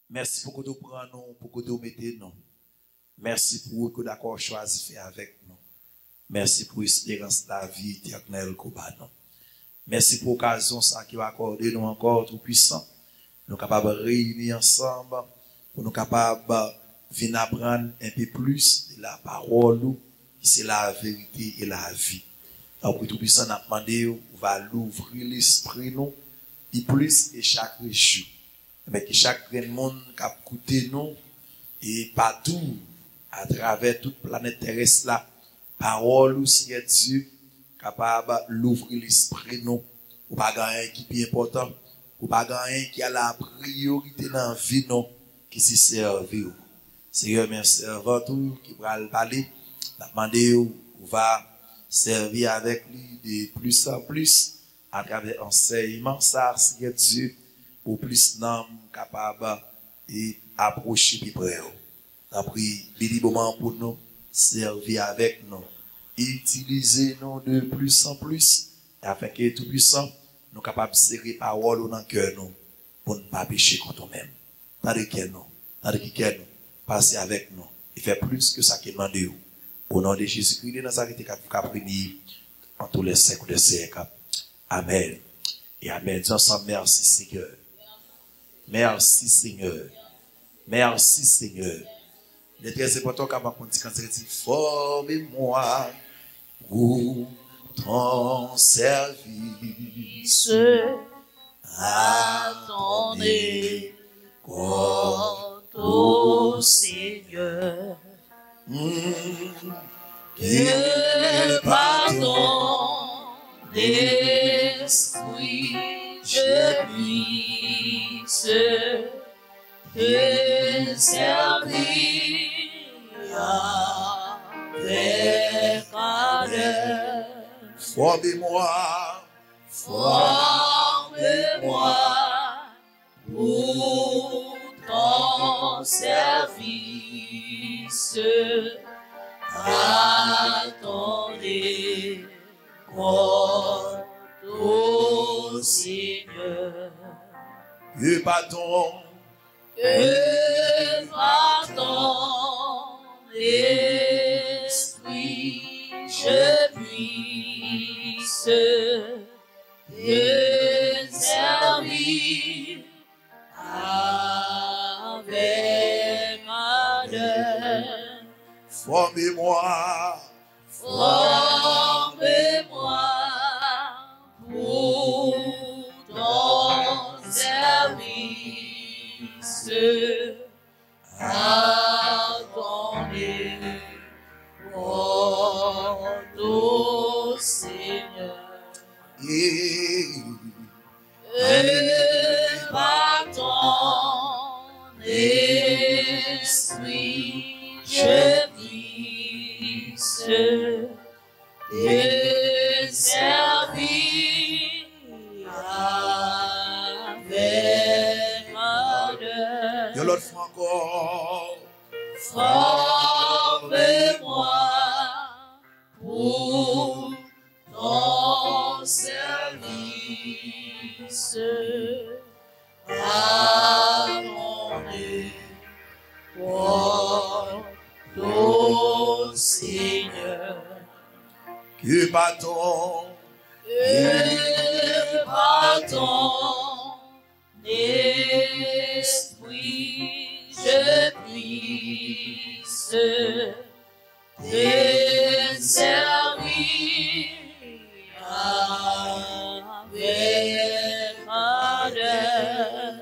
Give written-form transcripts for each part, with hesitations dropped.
Merci pour que tu prends nous, pour que tu mettez nous. Merci pour que d'accord choisi faire avec nous. Merci pour l'espérance de la vie éternelle qu'on a nous. Merci pour l'occasion qui va accorder nous encore tout puissant. Nous capables de réunir ensemble pour nous capables de venir apprendre un peu plus de la parole qui c'est la vérité et la vie. Donc tout puissant n'a demandé va l'ouvrir l'esprit nous et plus et chaque jour. Mais que chaque monde qui a écouté nous et partout à travers toute planète terrestre là, parole ou si Dieu capable l'ouvrir l'esprit nous ou pas gagner qui est important ou pas gagner qui a la priorité dans la vie nous qui s'y servir. Seigneur, mes servants tout qui va le parler, n'a demandé ou va servir avec lui de plus en plus à travers enseignement ça Seigneur Dieu pour plus d'âmes capables et approcher plus près. Après, il moment pour nous servir avec nous, utiliser nous de plus en plus, afin que tout puissant nous capables de serrer parole dans le cœur nous, pour ne pas pécher contre nous-mêmes. Tandis que nous, passer avec nous, et faire plus que ça qui est demandé. Au nom de Jésus-Christ de Nazareth, qui a pris en tous les siècles des siècles. Amen. Et amen. Dis ensemble, merci Seigneur. Merci Seigneur. Merci Seigneur. Il est très important qu'à ma quand dit formez-moi pour ton service. Attendez, ô Seigneur. Que pardon d'esprit je puisse te servir avec ardeur. Formez-moi pour ton service. Attendez, ô Seigneur. Que pardon l'esprit je puisse te servir avec ardeur. Formez-moi pour ton service. Attendez, ô Seigneur. Et par ton esprit je puisse te servir avec ardeur. de l'autre fois encore. Formez-moi pour ton service. Attendez, ô Seigneur. Que pardon esprit je puisse te servir avec ardeur.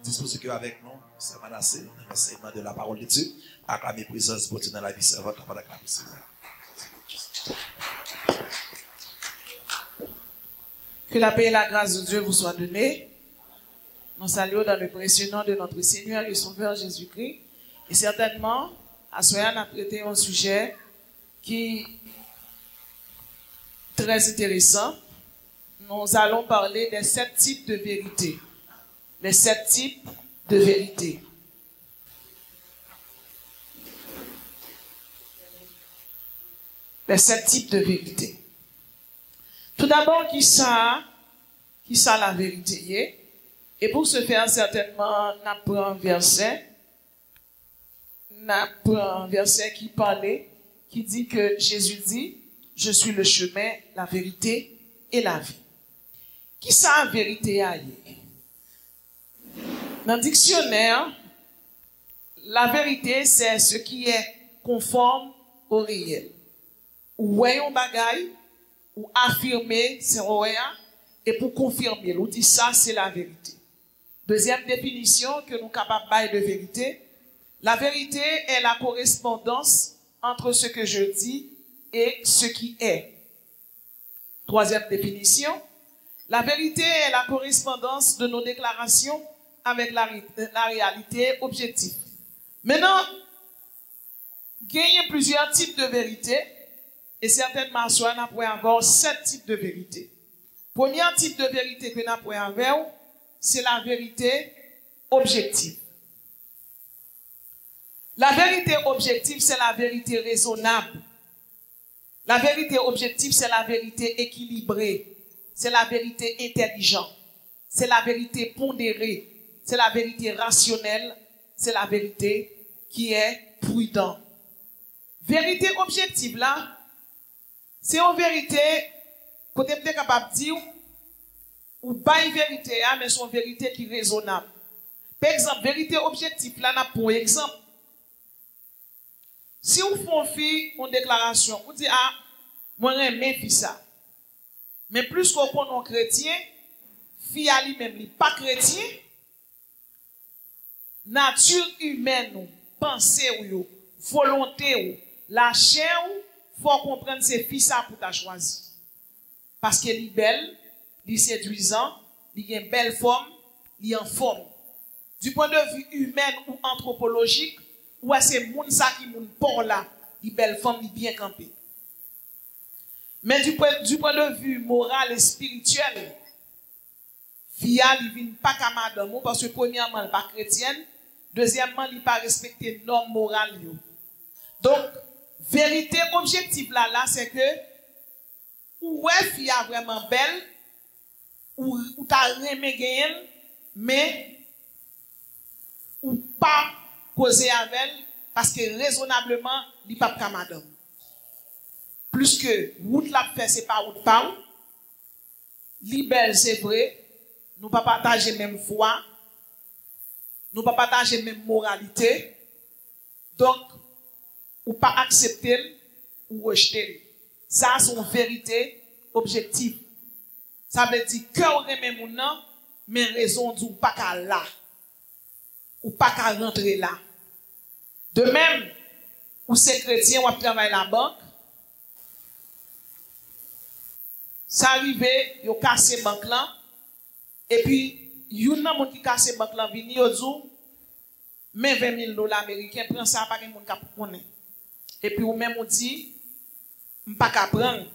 Disposez que avec nous, c'est menacé, l'enseignement de la parole de Dieu, acclamer présence pour dans la vie servante, la parole de Seigneur. Que la paix et la grâce de Dieu vous soient données. Nous saluons dans le précieux nom de notre Seigneur et Sauveur Jésus-Christ. Et certainement, à Soya, on a traité un sujet qui est très intéressant. Nous allons parler des 7 types de vérité. Les 7 types de vérité. Les 7 types de vérité. Tout d'abord, qui ça la vérité? Et pour ce faire, certainement, on apprend un verset. On apprend un verset qui parlait, qui dit que Jésus dit, je suis le chemin, la vérité et la vie. Qui ça la vérité a yé? Dans le dictionnaire, la vérité, c'est ce qui est conforme au réel. Ou voyons bagaille, ou affirmer, c'est vrai, et pour confirmer, on dit ça, c'est la vérité. Deuxième définition que nous sommes capables de vérité, la vérité est la correspondance entre ce que je dis et ce qui est. Troisième définition, la vérité est la correspondance de nos déclarations avec la réalité objective. Maintenant, il y a plusieurs types de vérité et certainement, on pourrait avoir 7 types de vérité. Premier type de vérité que nous pourrions avoir, c'est la vérité objective. La vérité objective, c'est la vérité raisonnable. La vérité objective, c'est la vérité équilibrée. C'est la vérité intelligente. C'est la vérité pondérée. C'est la vérité rationnelle. C'est la vérité qui est prudente. Vérité objective, là, c'est une vérité, côté peut-être capable de dire, ou pas une vérité, mais c'est une vérité qui est raisonnable. Par exemple, vérité objective, là, pour exemple, si vous faites une déclaration, vous dites, ah, moi, j'aime ça. Mais plus qu'on connaît un chrétien, fille à lui-même, pas chrétien, nature humaine, pensée ou volonté ou la chair ou faut comprendre c'est fille ça pour ta choisi. Parce qu'elle est belle, elle est séduisante, elle a une belle forme, elle est en forme. Du point de vue humain ou anthropologique, ou c'est moun ça qui moun pour là, il belle forme, il bien campé. Mais du point de vue moral et spirituel, fille il vient pas comme madame parce que premièrement elle pas chrétienne, deuxièmement il pas respecter normes morales. Donc vérité objective là c'est que ouais fille vraiment belle ou t'as aimé gagner mais ou pas causer avec elle parce que raisonnablement il pas comme madame. Plus que route la fait c'est pas route pas li belle c'est vrai. Nous ne pas partager même foi, nous ne pas partager même moralité, donc, ou pas accepter ou rejeter. Ça, c'est une vérité objective. Ça veut dire que vous aimez mon nom, mais raison du pas qu'à là, ou pas qu'à rentrer là. De même, ou c'est chrétien, ou travaille à la banque, ça arrive, vous cassez la banque là, et puis, il y a un monde qui casse la banque là, vini au zou, mais $20,000 américains, prend ça, pas de monde qui connaît. Et puis, ou même on dit, pas qu'à prendre.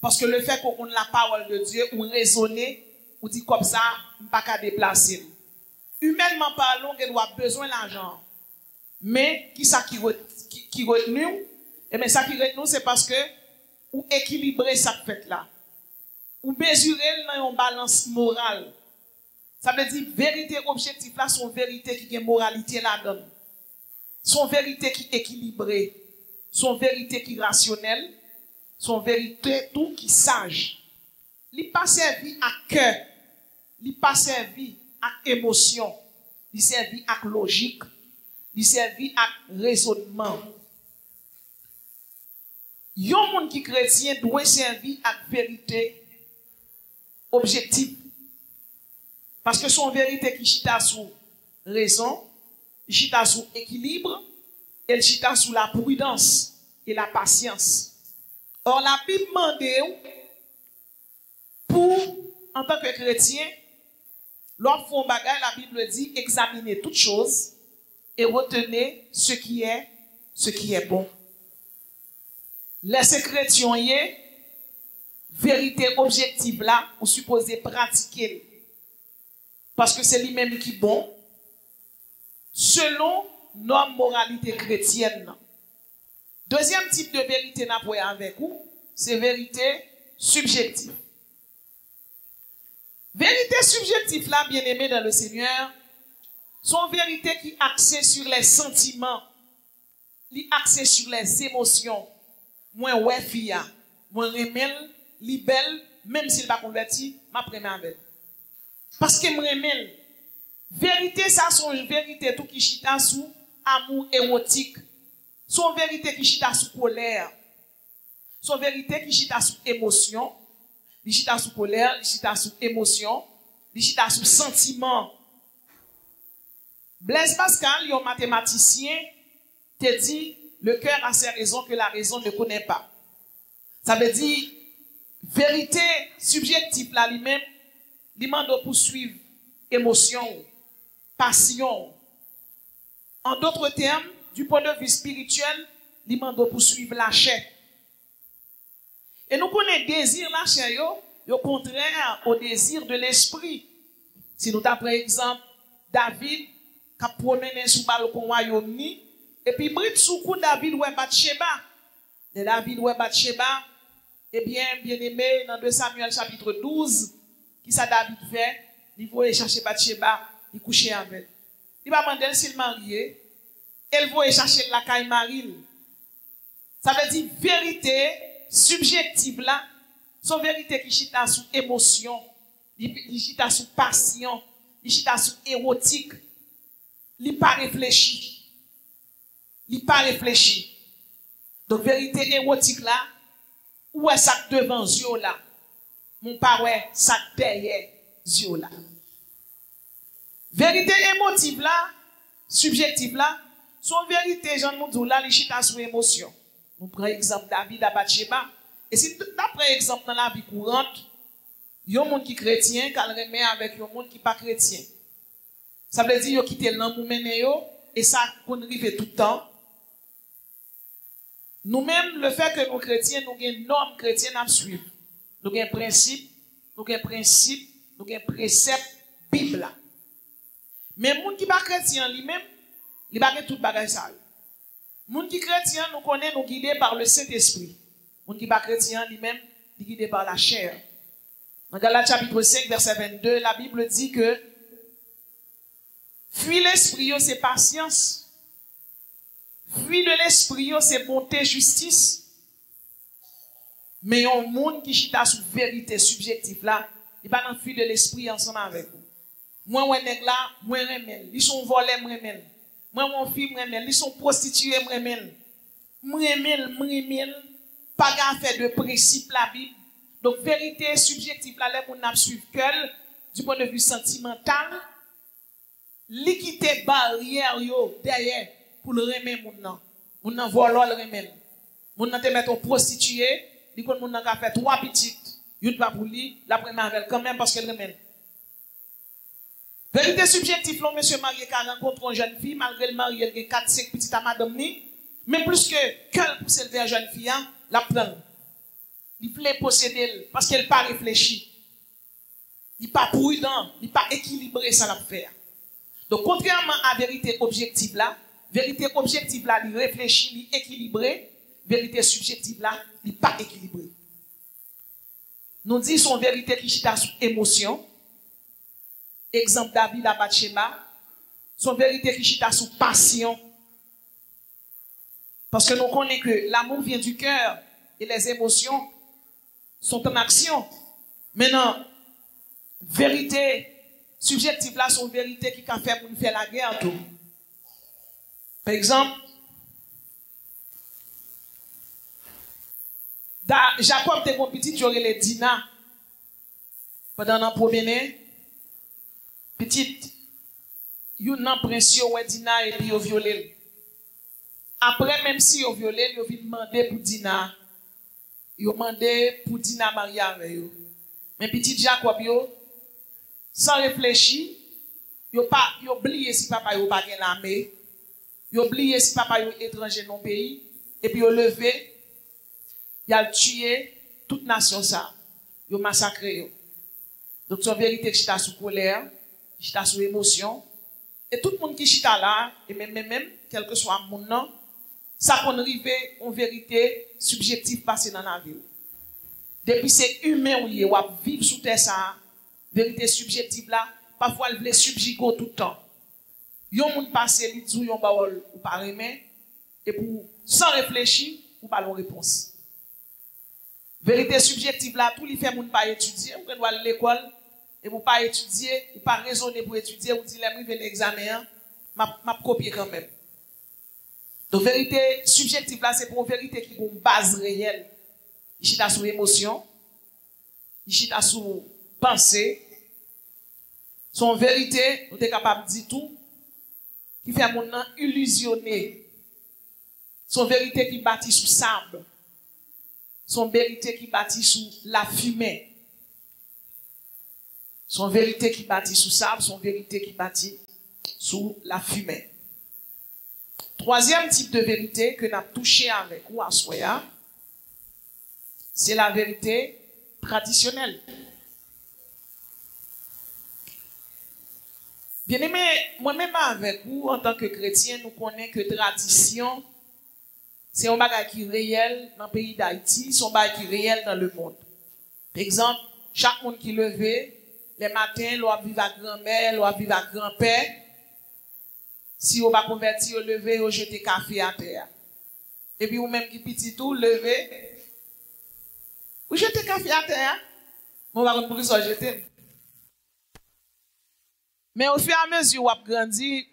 Parce que le fait qu'on ait la parole de Dieu, ou raisonner, ou dit comme ça, pas qu'à déplacer. Humainement parlant, on a besoin d'argent. Mais, qui ça qui retenu? Eh bien, ça qui retenu, c'est parce que, ou équilibrer ça fait là. Ou mesurer dans une balance morale. Ça veut dire vérité objective là, son vérité qui a moralité là-dedans. Son vérité qui est équilibrée. Son vérité qui est rationnelle. Son vérité tout qui sage. Il pas servi à cœur. Il pas servi à émotion. Il servi à logique. Il servi à raisonnement. Yon monde qui chrétien doit servir à vérité objectif. Parce que son vérité qui chita sous raison, chita sous équilibre, elle chita sous la prudence et la patience. Or, la Bible demande pour, en tant que chrétien, lorsqu'on fait un bagage, la Bible dit examiner toutes choses et retenez ce qui est bon. Laissez chrétien y est, vérité objective là, on suppose pratiquer. Parce que c'est lui-même qui est bon, selon nos moralité chrétienne. Deuxième type de vérité n'a avec vous, c'est vérité subjective. Vérité subjective là, bien aimé dans le Seigneur, sont vérité qui axée sur les sentiments, qui axée sur les émotions. Moi, ouais, fille, moi, remel, li belle, même s'il pas converti, ma première belle. Parce que moi, remel, vérité, ça, sont vérité tout qui chita sous amour érotique. Son vérité qui chita sous colère. Son vérité qui chita sous émotion. Li chita sous colère, li chita sous émotion, li chita sous sentiment. Blaise Pascal, un mathématicien, te dit, le cœur a ses raisons que la raison ne connaît pas. Ça veut dire, vérité subjective là lui-même, il demande pour suivre émotion, passion. En d'autres termes, du point de vue spirituel, il demande pour suivre la chair. Et nous connaissons désir la chair, au contraire au désir de l'esprit. Si nous avons par exemple David qui a promené sous le balcon royaume, et puis Brit sous coup David ouais Bathsheba. Et David ouais Bathsheba, eh bien aimé dans 2 Samuel chapitre 12, qui ça David fait, il va chercher Bathsheba, il coucher avec. Il va demander s'il marié, elle va chercher la caille Marie. Ça veut dire vérité subjective là, son vérité qui chita sous émotion, qui chita sous passion, qui chita sous érotique, il pas réfléchi. Il pas réfléchi. Donc vérité érotique là, où est ça devant yeux là? Mon pas ouais ça derrière yeux là. Vérité émotive là, subjective là, son vérité Jean nous là, il chita sous émotion. On prend exemple David à Bathsheba. Et si d'après exemple dans la vie courante, il y a un monde qui est chrétien, qui remet avec un monde qui n'est pas chrétien. Ça veut dire qu'il quitte l'amour mené et ça qu'on arrive tout le temps. Nous-mêmes, le fait que nous chrétiens, nous avons une norme chrétienne à suivre. Nous avons un principe, nous avons un principe, nous avons un précepte, Bible. Mais le monde qui n'est pas chrétien lui-même, il n'a pas tout bagage ça. Moun qui chrétien, nous connaissons, nous guidés par le Saint-Esprit. Moun qui pas chrétien lui-même, il est guidé par la chair. Dans Galates chapitre 5, verset 22, la Bible dit que fuis l'esprit, c'est patience. Fuis de l'esprit, c'est bonté, justice. Mais un monde qui chita sous vérité subjective là, il va dans fuir de l'esprit ensemble avec vous. Moi, ouais, nèg là, moi, remel. Ils sont volés, moi, remel. Moi, mon fils, ils sont prostitués, pas qu'à faire de principe la Bible. Donc, vérité subjective, là, les gens suivent que, du point de vue sentimental, l'équité barrière, derrière, pour le remettre, moun nan volant le remettre. Moun nan te mettre en prostituée, dit qu'on moun nan ka fait 3 petites, une pas pour lui, la première elle quand même parce qu'elle remet. Vérité subjective, là, monsieur marié qui a rencontré une jeune fille, malgré le mari, il a 4-5 petites à madame ni, mais plus que pour s'élever à jeune fille, la prend. Il voulait posséder parce qu'elle pas réfléchi. Il pas prudent, il pas équilibré ça la faire. Donc, contrairement à vérité objective là, il réfléchit, il équilibré, vérité subjective là, il pas équilibré. Nous disons son vérité qui chita sous émotion. Exemple David à Bathsheba, son vérité qui chita sous passion. Parce que nous connaissons que l'amour vient du cœur et les émotions sont en action. Maintenant, vérité subjective là, son vérité qui a fait pour nous faire la guerre. Tout. Par exemple, Jacob était mon petit, j'aurais les Dina pendant la première année. Petite, yon nan prince yo wè Dina et puis yo violé. Après, même si yo violé, yo vient demander pour Dina. Yo demandé pour Dina marier avec yo. Mais petit Jacob yo, sans réfléchir, yo oublié si papa yo pas gen l'armée. Yo oublié si papa yo étranger dans le pays. Et puis yo levé, y a tué toute nation ça. Yo massacré yo. Donc son vérité qui chita sous colère, qui chita sous émotion. Et tout le monde qui chita là, et même, quel que soit mon nom, ça qu'on arrive en vérité subjective passée dans la vie. Depuis c'est humain ou y vivre sous terre ça, Vérité subjective là, parfois elle veut subjuguer tout le temps. Yon moun passe li dou yon parole ou pas remet et pour sans réfléchir ou pas la réponse. Vérité subjective là, tout li fait moun pas étudier, ou doit aller l'école et vous pas étudier ou pas raisonner pour étudier ou dire les m'rive l'examen, m'a copier quand même. Donc vérité subjective là, c'est pour une vérité qui a une base réelle. Il chita sur émotion, il chita sur pensée. Son vérité, nous sommes capables de dire tout, qui fait mon nom illusionné. Son vérité qui bâtit sous sable. Son vérité qui bâtit sous la fumée. Son vérité qui bâtit sous sable, son vérité qui bâtit sous la fumée. Troisième type de vérité que nous avons touché avec ou à Soya, c'est la vérité traditionnelle. Bien aimé, moi-même avec vous, en tant que chrétien, nous connaissons que tradition, c'est un bagage qui est réel dans le pays d'Haïti, c'est un bagage qui est réel dans le monde. Par exemple, chaque monde qui levé, les matins, l'on vit avec grand-mère, l'on vit avec grand-père. Si on va convertir, on lever, on jeter café à terre. Et puis, ou même qui petit tout, lever, ou jeter café à terre. On va pour ça jeter. Mais au fur et à mesure où on grandit,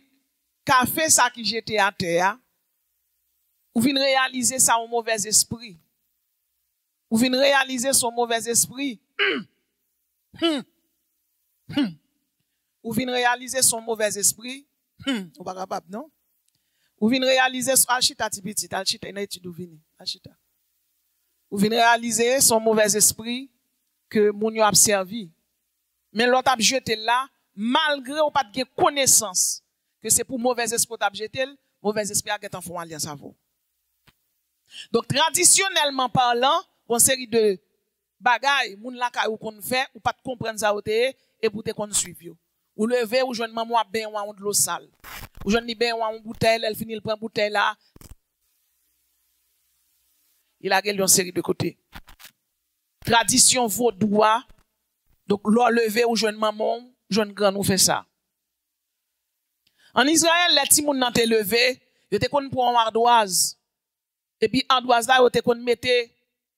café ça qui jeté à terre, ou vient réaliser ça un mauvais esprit. Ou vient réaliser son mauvais esprit. Ou vient réaliser son mauvais esprit. Ou pas capable, non? Ou vient réaliser son alchita petit, alchita une étude ou vient, alchita. Ou vient réaliser son mauvais esprit que moun yo a servi. Mais l'autre a jeté là, malgré ou pas de connaissance que c'est pour mauvais esprit t'a jeté, mauvais esprit a en font alliance à vous. Donc traditionnellement parlant, une série de bagailles moun la ka ou qu'on fait ou pas de comprendre ça et pour te qu'on suivre. Ou lever ou jeune maman ben ou de l'eau sale. Ou jeune ni ben ou une bouteille, elle finit le prend bouteille là. Il a une série de côtés. Tradition vaudois. Donc l'eau lever ou jeune maman, jeune grand nous fait ça. En Israël, les petits moun nan te levé, yo te kon pour une ardoise. Et puis ardoise là yo te kon mette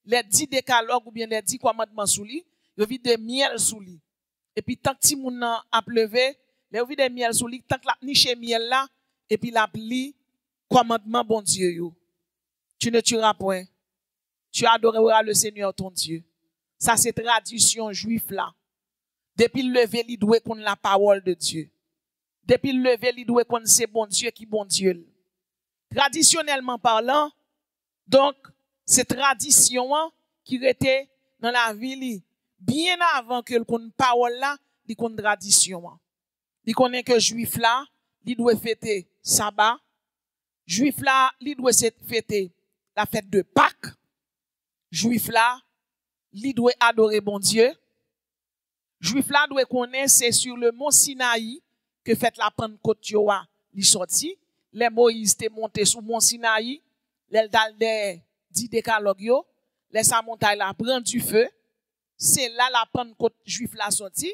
les 10 décalogues ou bien les 10 commandements sous li, yo vide de miel sous li. Et puis tant que ti moun nan a levé, les vide de miel sous li, tant que la niche miel là, et puis la pli commandement bon Dieu yo. Tu ne tueras point. Tu adoreras le Seigneur ton Dieu. Ça c'est tradition juif là. Depuis le lever, il doit connaître la parole de Dieu. Depuis le lever, il doit connaître c'est bon Dieu qui bon Dieu. Traditionnellement parlant, donc, c'est tradition qui était dans la vie bien avant que le parole là, il connaît tradition. Il connaît que juif là, il doit fêter sabbat. Juif là, il doit fêter la fête de Pâques. Juif là, il doit adorer bon Dieu. Juif là doit connaître c'est sur le mont Sinaï que fait la Pentecôte yoa li sorti. Les Moïse te monté sur mont Sinaï, les dal des 10 décalogues yo, les sa montagne la prend du feu. C'est là la Pentecôte juif la sorti.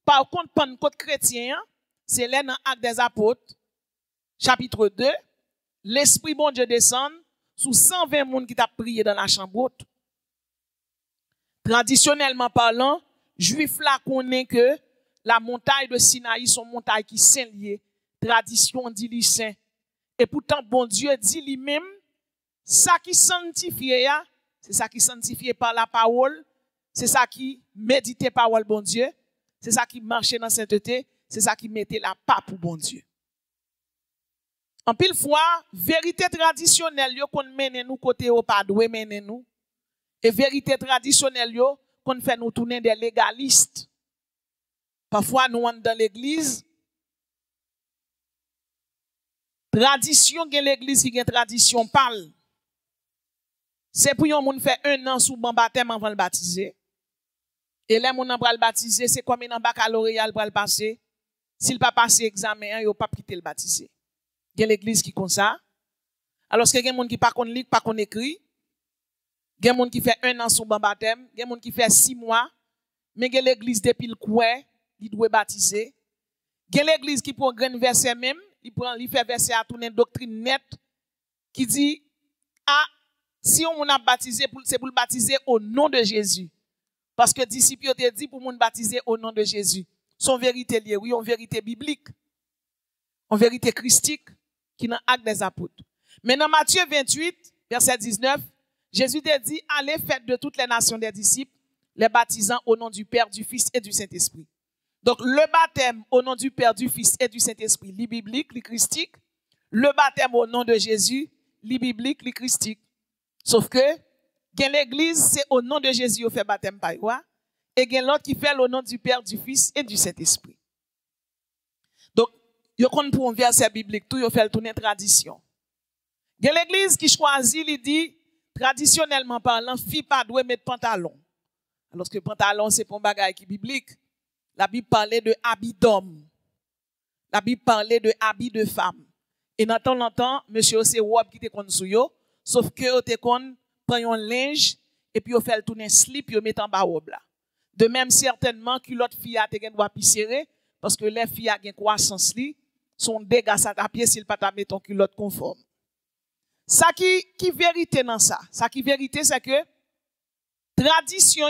Par contre Pentecôte chrétien, c'est là dans Actes des Apôtres chapitre 2, l'esprit bon Dieu descend sous 120 monde qui t'a prié dans la chambre haute. Traditionnellement parlant, juif là connaît que la montagne de Sinaï sont montagne qui saint lié, tradition dit li saint. Et pourtant bon Dieu dit lui-même ça qui sanctifié c'est ça qui sanctifié par la parole, c'est ça qui médite parole bon Dieu, c'est ça qui marchait dans sainteté, c'est ça qui mettait la pape pour bon Dieu. En pile fois, vérité traditionnelle yo qu'on mène nous côté au pas doué mène nous et vérité traditionnelle yo qu'on fait nous tourner des légalistes. Parfois nous entrent dans l'église. Tradition gen l'église qui gen tradition parle. C'est pour yon moun fait 1 an sous bon baptême avant le baptiser. Et les moun nan pral baptiser, c'est comme un baccalauréat pral passer. S'il pas passer examen, yo pas quitter le baptiser. Gen l'église qui comme ça. Alors que gen moun qui pas kon lit, pas kon écrit. Gen moun qui fait 1 an sous bon baptême, gen moun qui fait 6 mois, mais il y a l'église depuis le coin, il doit baptiser. Il y a l'église qui prend un verset même, il fait verset à tourner une doctrine nette qui dit, ah, si on a baptisé, c'est pour le baptiser au nom de Jésus. Parce que disciples ont dit pour nous baptiser au nom de Jésus. Son vérité liée, oui, en vérité biblique, en vérité christique, qui est dans l'acte des apôtres. Mais dans Matthieu 28, verset 19, Jésus a dit, allez faites de toutes les nations des disciples, les baptisant au nom du Père, du Fils et du Saint-Esprit. Donc, le baptême au nom du Père, du Fils et du Saint-Esprit, li biblique, li christique. Le baptême au nom de Jésus, li biblique, li christique. Sauf que, l'église, c'est au nom de Jésus qu'on fait baptême par quoi? Et l'autre qui fait au nom du Père, du Fils et du Saint-Esprit. Donc, yo kon pour un verset biblique, tout yo fait tourner tradition. L'église qui choisit, il dit, traditionnellement parlant, fille pas doit mettre pantalon. Alors que pantalon, c'est pour un bagage qui est biblique. La Bible parlait de habit d'homme. La Bible parlait de habit de femme. Et dans temps longtemps, monsieur, c'est robe qui te kon sou yo, sauf que yo te kon prend un linge, et puis yo fait tourner slip, yo met en bas robe là. De même, certainement, que l'autre fille a te gen doit plus serré, parce que les filles a gen croissance li, son dégâts à ta pied s'il pas ta mettre ton culotte conforme. Ça qui vérité dans ça. Ça qui vérité, c'est que tradition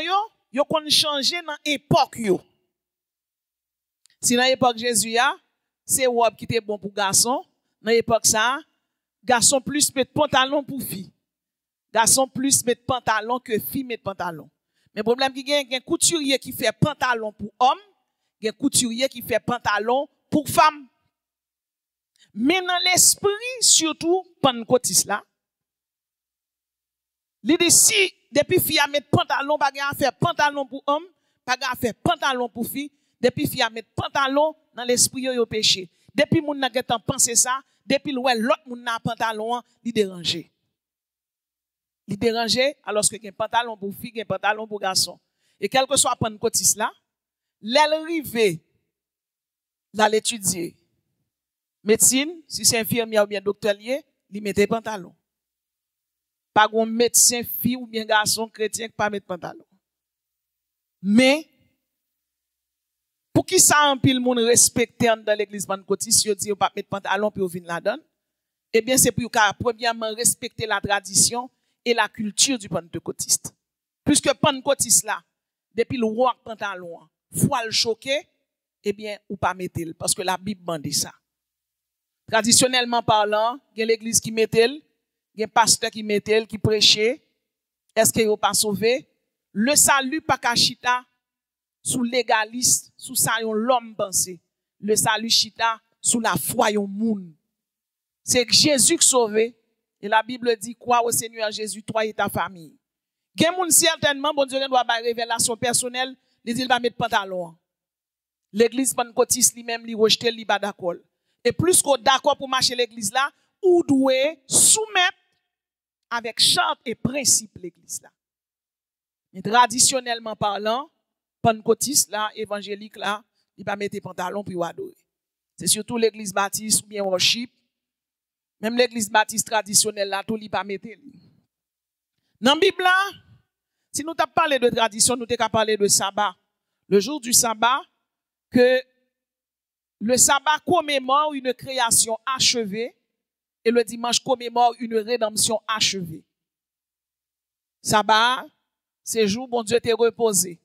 yo kon changer dans époque yo. Si dans l'époque Jésus a, c'est robe qui était bon pour garçon. Dans l'époque ça, garçon plus met pantalon pour fille. Garçon plus met pantalon que fille met pantalon. Mais le problème qui gagne, il y a un couturier qui fait pantalon pour homme, il y a un couturier qui fait pantalon pour femme. Mais dans l'esprit, surtout, pentecôtiste là, il dit si, depuis fille a mettre pantalon, pas à faire pantalon pour homme, pas à faire pantalon pour fille, depuis fille a mettre pantalon dans l'esprit yo péché. Depuis moun n'a getan penser ça, depuis l'autre moun n'a pantalon, il déranger. Il déranger alors que un pantalon pour fille, un pantalon pour garçon. Et quel que soit pentecôtiste là, l'arrivée là l'étudier médecine, si c'est infirmière ou bien docteur lié, il mettait pantalon. Pas un médecin fille ou bien garçon chrétien qui pas mettre pantalon. Mais pour qui ça en pile monde respecter dans l'église pentecôtiste, yo dit pas mettre pantalon puis venir là-dedans. Eh bien c'est pour qu'à premièrement respecter la tradition et la culture du pentecôtiste. Puisque pentecôtiste là, depuis le roi pantalon, faut le choquer, eh bien ou pas mettre parce que la Bible bande ça. Traditionnellement parlant, il y a l'église qui mettait, il y a un pasteur qui mettait, qui prêchait. Est-ce qu'il n'est pas sauvé? Le salut pas kachita sous légaliste, sous ça yon l'homme pensé. Le salut chita sous la foi yon moun. C'est Jésus qui sauvé. Et la Bible dit, crois au Seigneur Jésus, toi et ta famille. Gen moun certainement, bon Dieu doit avoir révélation personnelle, il va mettre pantalon. L'église pentecôtiste lui-même, lui rejeter, lui pas d'accord. Et plus qu'on d'accord pour marcher l'église là, ou doit soumettre avec charte et principe l'église là. Mais traditionnellement parlant, pentecôtiste là, évangélique là, il va mettre pantalon pour adorer. C'est surtout l'église baptiste ou bien worship. Même l'église baptiste traditionnelle là, tout il va mettre. Dans la Bible là, si nous t'avons parlé de tradition, nous t'avons parlé de sabbat. Le jour du sabbat, que le sabbat commémore une création achevée et le dimanche commémore une rédemption achevée. Sabbat, c'est jour bon Dieu t'est reposé.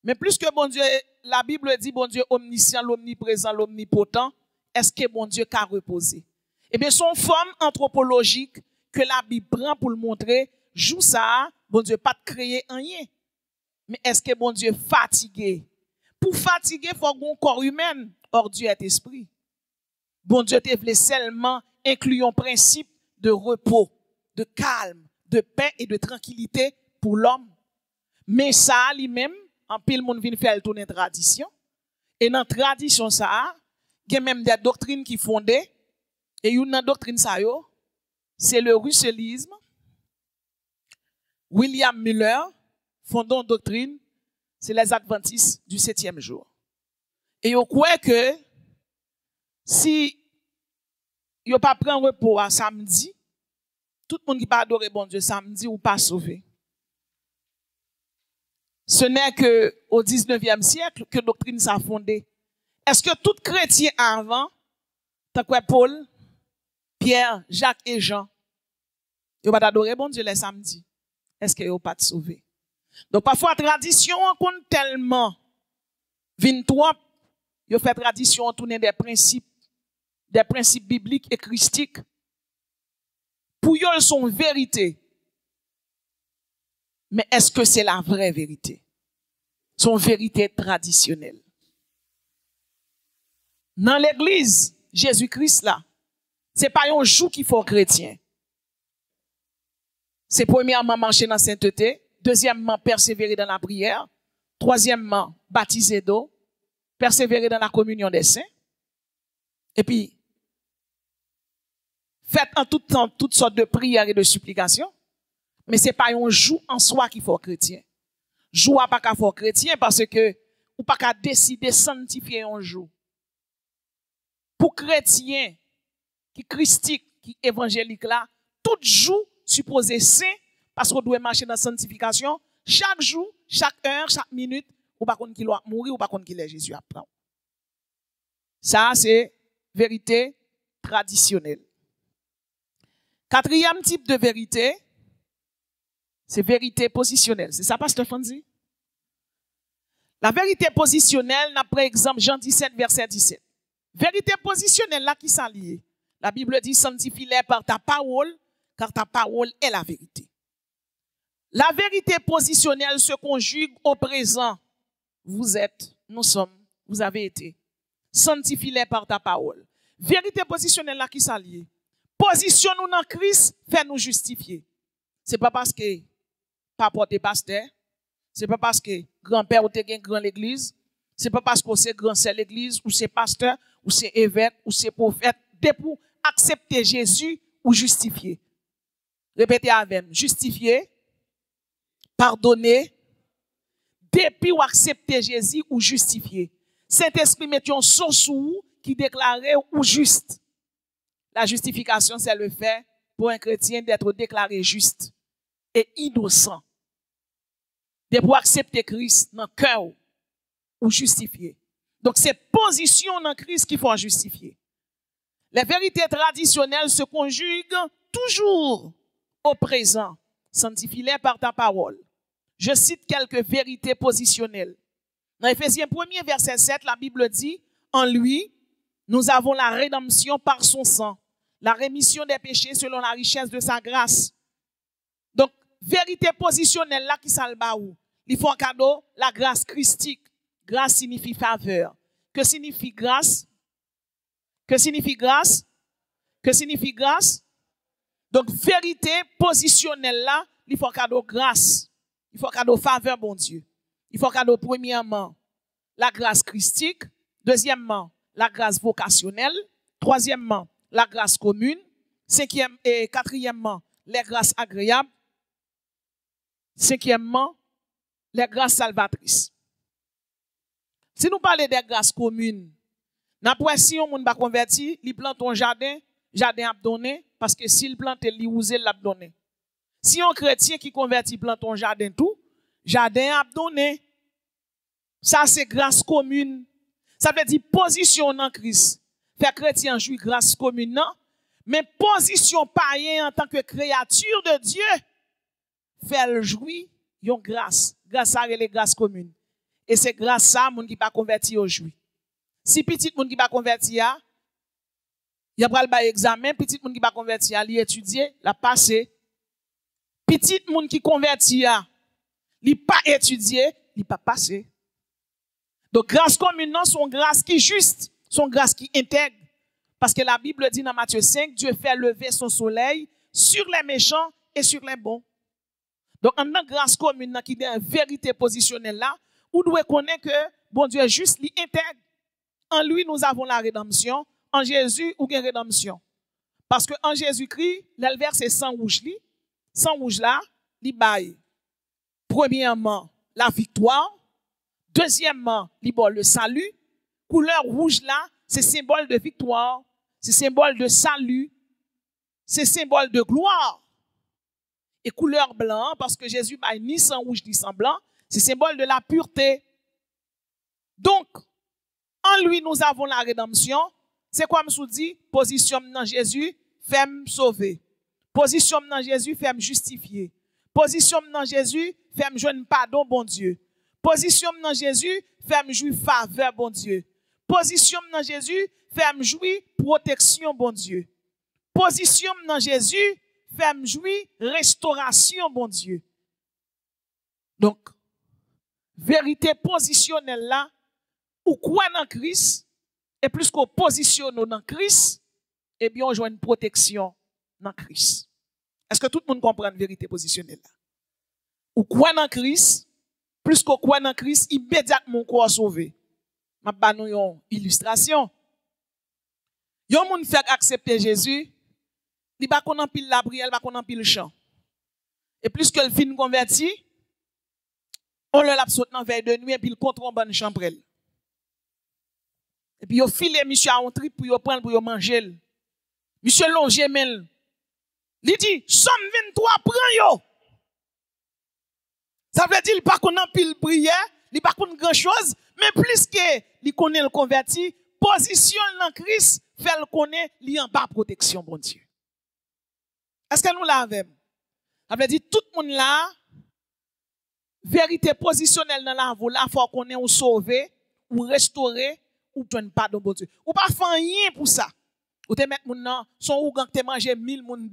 Mais plus que bon Dieu, la Bible dit bon Dieu omniscient, l'omniprésent, l'omnipotent, est-ce que bon Dieu qu'a reposé? Eh bien, son forme anthropologique que la Bible prend pour le montrer, joue ça, bon Dieu pas de créer rien. Mais est-ce que bon Dieu fatigué? Pour fatiguer, il faut un corps humain. Or, Dieu est esprit. Bon Dieu te voulait seulement inclure un principe de repos, de calme, de paix et de tranquillité pour l'homme. Mais ça, lui-même, en pile, monde vient faire tourner tradition. Et dans la tradition, ça, il y a même des doctrines qui fondées. Et une doctrine, ça, c'est le russellisme. William Muller, fondant une doctrine, c'est les adventistes du 7e jour. Et on croit que si yo pas prend repos à samedi, tout le monde qui pas adorer bon Dieu samedi ou pas sauvé. ce n'est que au 19e siècle que doctrine s'est fondée. Est-ce que tout chrétien avant, tant que Paul, Pierre, Jacques et Jean, ils vont adorer bon Dieu les samedis? Est-ce qu'ils vont pas te sauver? Donc parfois tradition on compte tellement vin trop, ils fait tradition tourner des principes bibliques et christiques. Pour eux ils sont vérité. Mais est-ce que c'est la vraie vérité? Son vérité traditionnelle. Dans l'église, Jésus-Christ là, c'est pas un jour qu'il faut chrétien. C'est premièrement marcher dans la sainteté, deuxièmement persévérer dans la prière, troisièmement baptiser d'eau, persévérer dans la communion des saints, et puis faites en tout temps toutes sortes de prières et de supplications, mais c'est pas un jour en soi qu'il faut chrétien. Jour pas qu'à faut chrétien parce que ou pas qu'à décider sanctifier un jour. Pour chrétien qui christique, qui évangélique là, tout jour supposé saint parce qu'on doit marcher dans la sanctification chaque jour, chaque heure, chaque minute, ou pas qu'on qui doit mourir ou pas qu'on qui est Jésus apprend. Ça c'est vérité traditionnelle. Quatrième type de vérité, c'est vérité positionnelle. C'est ça, Pasteur Fanzi? La vérité positionnelle, par exemple, Jean 17, verset 17. Vérité positionnelle, là, qui s'allie. La Bible dit, sanctifie-les par ta parole, car ta parole est la vérité. La vérité positionnelle se conjugue au présent. Vous êtes, nous sommes, vous avez été. Sanctifie-les par ta parole. Vérité positionnelle, là, qui s'allie. Position-nous dans Christ, fait-nous justifier. C'est pas parce que papa est pasteur, c'est pas parce que grand-père ou te gen grand l'église, c'est pas parce que c'est grand c'est l'église, ou c'est pasteur, ou c'est évêque, ou c'est prophète, de pour accepter Jésus ou justifier. Répétez avec moi, justifier, pardonner, depuis ou accepter Jésus ou justifier. Saint-Esprit met un son sous qui déclarait ou juste. La justification, c'est le fait pour un chrétien d'être déclaré juste et innocent. De pouvoir accepter Christ dans le cœur ou justifier. Donc, c'est position dans Christ qu'il faut justifier. Les vérités traditionnelles se conjuguent toujours au présent. Sanctifie-les par ta parole. Je cite quelques vérités positionnelles. Dans Éphésiens 1er, verset 7, la Bible dit, en lui, nous avons la rédemption par son sang, la rémission des péchés selon la richesse de sa grâce. Donc, vérité positionnelle là qui salbaou. Il faut un cadeau, la grâce christique. Grâce signifie faveur. Que signifie grâce? Que signifie grâce? Que signifie grâce? Donc, vérité positionnelle là, il faut un cadeau grâce. Il faut un cadeau faveur, bon Dieu. Il faut un cadeau, premièrement, la grâce christique. Deuxièmement, la grâce vocationnelle. Troisièmement, la grâce commune. Cinquième et quatrièmement, les grâces agréables. Cinquièmement, les grâces salvatrices. Si nous parlons des grâces communes, si on ne pas converti, il plante un jardin a donné, parce que s'il plante, il use l'a donné. Si un chrétien qui convertit plante un jardin tout, jardin a donné. Ça c'est grâce commune. Ça veut dire position dans Christ. Fait chrétien jouit grâce commune, non? Mais position païen en tant que créature de Dieu, fait le jouir yon grâce. Grâce à les grâces communes. Et c'est grâce ça, moun qui pas converti au jouit. Si petit moun qui pas converti a, y a pral ba examen, petit moun qui pas converti a, li étudier, la passer. Petit moun qui converti a, li pas étudier, li pas passer. Donc grâce commune non, son grâce qui juste, son grâce qui intègre. Parce que la Bible dit dans Matthieu 5, Dieu fait lever son soleil sur les méchants et sur les bons. Donc, en tant grâce commune qui est une vérité positionnelle là, vous devez connaître que bon Dieu est juste, il intègre. En lui, nous avons la rédemption. En Jésus, ou une rédemption. Parce que en Jésus-Christ, le verset sang rouge là, il baille. Premièrement, la victoire. Deuxièmement, il baille le salut. Couleur rouge là, c'est symbole de victoire. C'est symbole de salut. C'est symbole de gloire. Et couleur blanc, parce que Jésus baille ni sang rouge ni sang blanc, C'est symbole de la pureté. Donc, en lui, nous avons la rédemption. C'est quoi, je dit? Position dans Jésus, fait me sauver. Position dans Jésus, fait me justifier. Position dans Jésus, fait me joindre pardon, bon Dieu. Position dans Jésus, fait me jouir faveur, bon Dieu. Position dans Jésus, fait me jouir protection, bon Dieu. Position dans Jésus, fait me jouir restauration, bon Dieu. Donc, vérité positionnelle là, ou quoi dans Christ, et plus qu'on positionne dans Christ, eh bien, on joue une protection dans Christ. Est-ce que tout le monde comprend la vérité positionnelle là? Ou quoi dans Christ, plus qu'on quoi dans Christ, immédiatement quoi sauvé. Je vais vous donner une illustration. Yon moun fait accepter Jésus, il va qu'on en pile la prière, il va qu'on en pile le chant. Et plus que le fin converti, on le l'a saute dans veille de nuit et puis il contre en bonne chambre. Et puis il file monsieur à un trip pour prendre pour manger. Monsieur longe mel. Il dit Somme 23 prend yo. Ça veut dire pas qu'on en pile prière, il pas qu'on grand chose, mais plus que il connaît le converti, position dans Christ, fait le connaît, il en bas protection bon Dieu. Est-ce que nous l'avons? Ça veut dire tout le monde là, vérité positionnelle dans la voie là, faut qu'on ait ou sauvé, ou restauré, ou donne pardon bon Dieu. Ou pas faire rien pour ça. Ou te mettre moun nan, son ou gang te manger 1000 moun,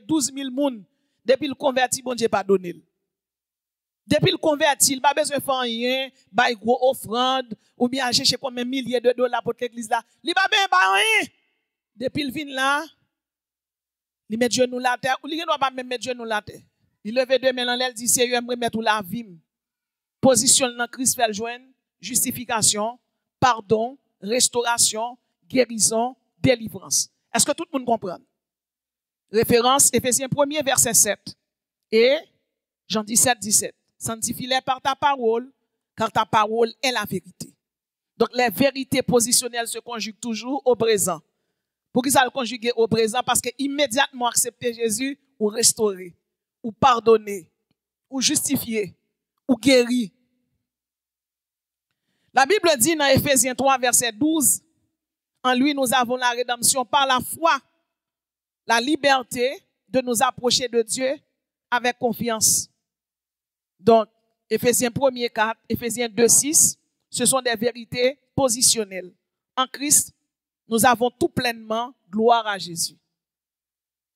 12 000 moun, depuis le converti bon Dieu pardonner. Depuis le converti, il pas besoin de faire rien, ba gros offrande, ou bien chercher comme milliers de dollars pour l'église là. Il pas besoin de rien. Depuis le vin là, il met genou la terre, ou il ne doit pas même mettre genou la terre. Il lève deux mains dans l'aile, dit Seigneur, je mettre la vie. Position dans Christ fait le joindre, justification, pardon, restauration, guérison, délivrance. Est-ce que tout le monde comprend? Référence, Éphésiens 1er, verset 7. Et Jean 17, 17. Sanctifie-les par ta parole, car ta parole est la vérité. Donc, les vérités positionnelles se conjuguent toujours au présent. Pour qu'ils ça le conjuguer au présent? Parce que immédiatement accepter Jésus, ou restaurer, ou pardonner, ou justifier, ou guérir. La Bible dit dans Éphésiens 3, verset 12, en lui nous avons la rédemption par la foi, la liberté de nous approcher de Dieu avec confiance. Donc, Éphésiens 1er 4, Éphésiens 2, 6, ce sont des vérités positionnelles. En Christ, nous avons tout pleinement gloire à Jésus.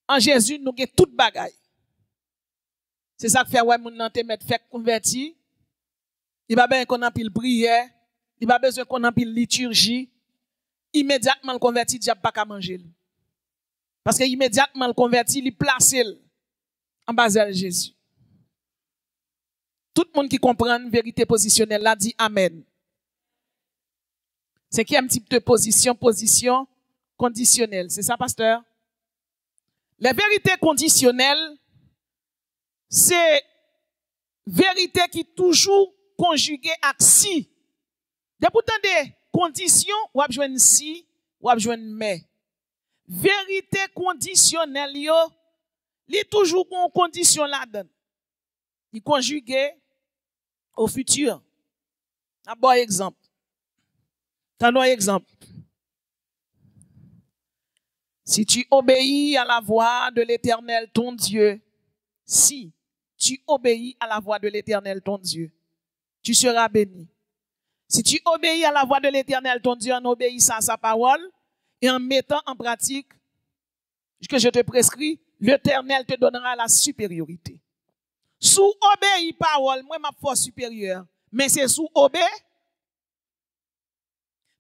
En Jésus, nous avons toute bagaille. C'est ça que fait ouais moun nan te met fait converti. Il va bien qu'on en pile prière, il va besoin qu'on en pile liturgie. Immédiatement le converti diable pas qu'à manger. Parce que immédiatement le converti, il place en base à Jésus. Tout le monde qui comprend la vérité positionnelle là dit amen. Cinquième type de position conditionnelle. C'est ça, pasteur? La vérité conditionnelle, c'est vérité qui toujours conjuguée à si. De pourtant des conditions, ou a besoin si, ou a besoin mais. Vérité conditionnelle, yo, li toujours une condition là-dedans. Il conjugué au futur. Un bon exemple. T'as un exemple. Si tu obéis à la voix de l'Éternel, ton Dieu, si tu obéis à la voix de l'Éternel, ton Dieu, tu seras béni. Si tu obéis à la voix de l'Éternel, ton Dieu, en obéissant à sa parole et en mettant en pratique ce que je te prescris, l'Éternel te donnera la supériorité. Sous obéi parole, moi ma force supérieure, mais c'est sous obé.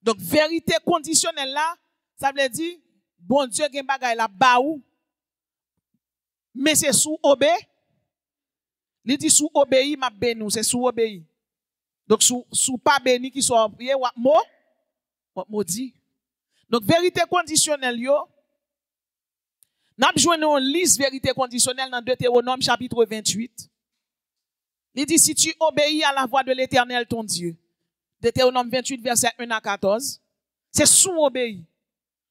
Donc vérité conditionnelle là, ça veut dire bon Dieu gen bagay la ba ou, mais c'est sous obé. Il dit sous obéi m'a béni, c'est sous obéi. Donc sous pas béni qui soit prié ou maudit. Donc vérité conditionnelle yo, n'a besoin de liste vérité conditionnelle dans Deutéronome chapitre 28. Il dit si tu obéis à la voix de l'Éternel ton Dieu. Deutéronome 28 verset 1 à 14. C'est sous obéi.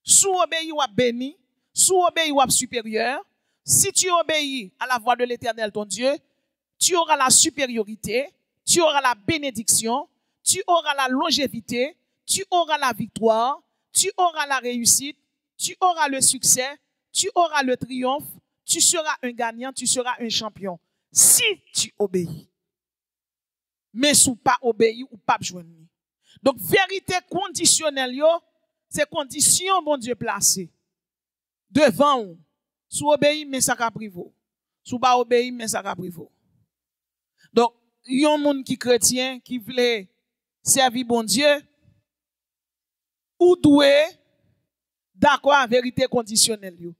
Sous obéi ou béni, sous obéi ou supérieur. Si tu obéis à la voix de l'Éternel ton Dieu, tu auras la supériorité, tu auras la bénédiction, tu auras la longévité, tu auras la victoire, tu auras la réussite, tu auras le succès, tu auras le triomphe, tu seras un gagnant, tu seras un champion. Si tu obéis. Mais si tu pas obéi ou pas joindre. Donc, vérité conditionnelle, c'est condition, bon Dieu, placée. Devant vous. Si vous obéissez, mais ça va priver. Si vous pas obéissez, mais ça va priver. Donc, il y a un monde qui est chrétien, qui veut servir bon Dieu, ou doit d'accord à vérité conditionnelle.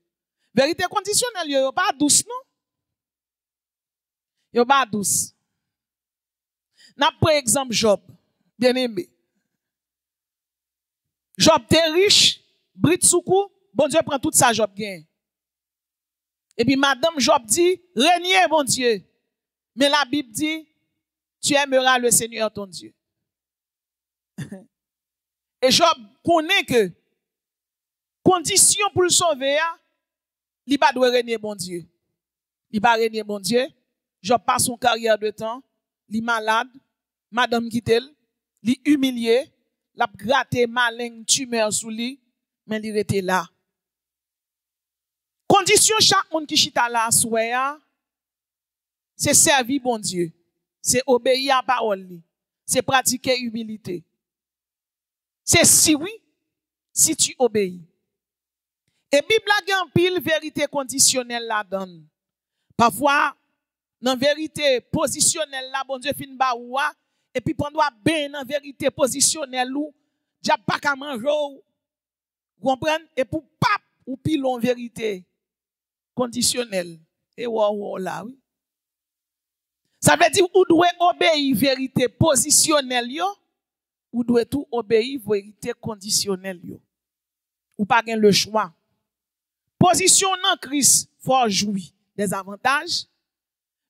Vérité conditionnelle, yo pas douce, non? Yo pas douce. N'a par exemple Job, bien aimé. Job t'es riche, bride soukou, bon Dieu prend tout ça Job gagne. Et puis madame Job dit, régnez bon Dieu. Mais la Bible dit, tu aimeras le Seigneur ton Dieu. Et Job connaît que condition pour le sauver, il pas doit régner bon Dieu. Il pas régner bon Dieu. Job passe son carrière de temps, il malade, madame quitte, il humilié, l'a gratté malin tumeur sous lui, mais il était là. Condition chaque monde qui chita là soya, c'est servir bon Dieu, c'est obéir à la parole, c'est pratiquer humilité. C'est si oui, si tu obéis. Et Bible a en pile vérité conditionnelle la donne. Parfois, dans vérité positionnelle la, bon Dieu fin ba ouwa, et puis pendant ben dans vérité positionnelle ou, diap pas ka manger ou, comprendre, et pour pap ou pile en vérité conditionnelle. Et wow là, oui. Ça veut dire ou doit obéir vérité positionnelle yo, ou doit tout obéir vérité conditionnelle yo. Ou pas gen le choix. Position dans Christ, faut jouir des avantages.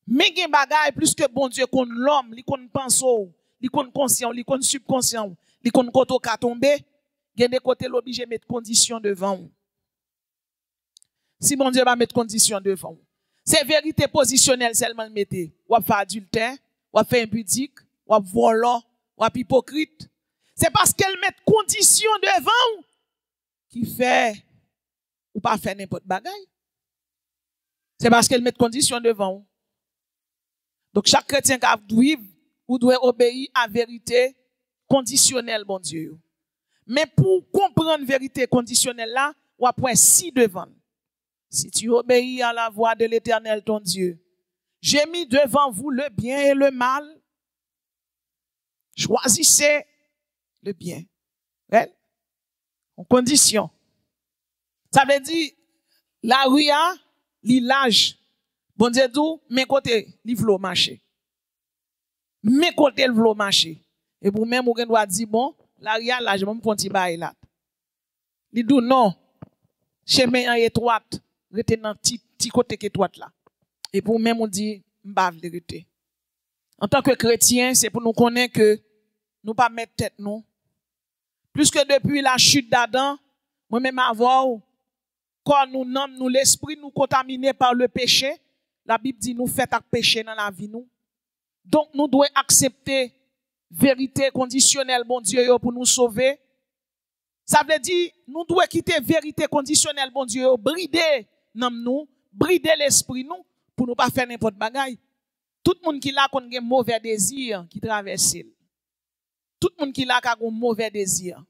Mais gen bagay plus que bon Dieu qu'on l'homme, li qu'on pense, li qu'on conscient, li qu'on subconscient, li qu'on koto ka tomber, gen de côté l'obligé mettre condition devant vous. Si bon Dieu va mettre condition devant vous. C'est vérité positionnelle seulement mettez. Ou faire adultère, ou faire impudique, ou volant, ou hypocrite. C'est parce qu'elle met condition devant vous qui fait ou pas faire n'importe bagaille. C'est parce qu'elle met condition devant vous. Donc chaque chrétien qui doit vivre ou doit obéir à vérité conditionnelle, bon Dieu. Mais pour comprendre vérité conditionnelle là, ou après si devant. Si tu obéis à la voix de l'Éternel ton Dieu, j'ai mis devant vous le bien et le mal. Choisissez le bien. Ouais? En condition. Ça veut dire, la rue a, l'âge. Bon Dieu dit, mes côtés, il veut marcher. Mes côtés, il veut marcher. Et pour même, vous doit dire, bon, la rue a, là, je vais me prendre un petit bail là. Il dit, non, chemin étroite. Rete dans petit côté étroite là. Et pour même on dit m'pa vle rete. En tant que chrétien, c'est pour nous connaître que nous pas mettre tête nous. Plus que depuis la chute d'Adam, moi-même avant quand nous nomme nous l'esprit nous contaminé par le péché, la Bible dit nous fait avec péché dans la vie nous. Donc nous devons accepter vérité conditionnelle bon Dieu pour nous sauver. Ça veut dire nous devons quitter vérité conditionnelle bon Dieu brider nous, brider l'esprit nous, pour nous pas faire n'importe bagaille. Tout le monde qui l'a qu'on a mauvais désir qui traverse. Tout le monde qui l'a qu'on a mauvais désir.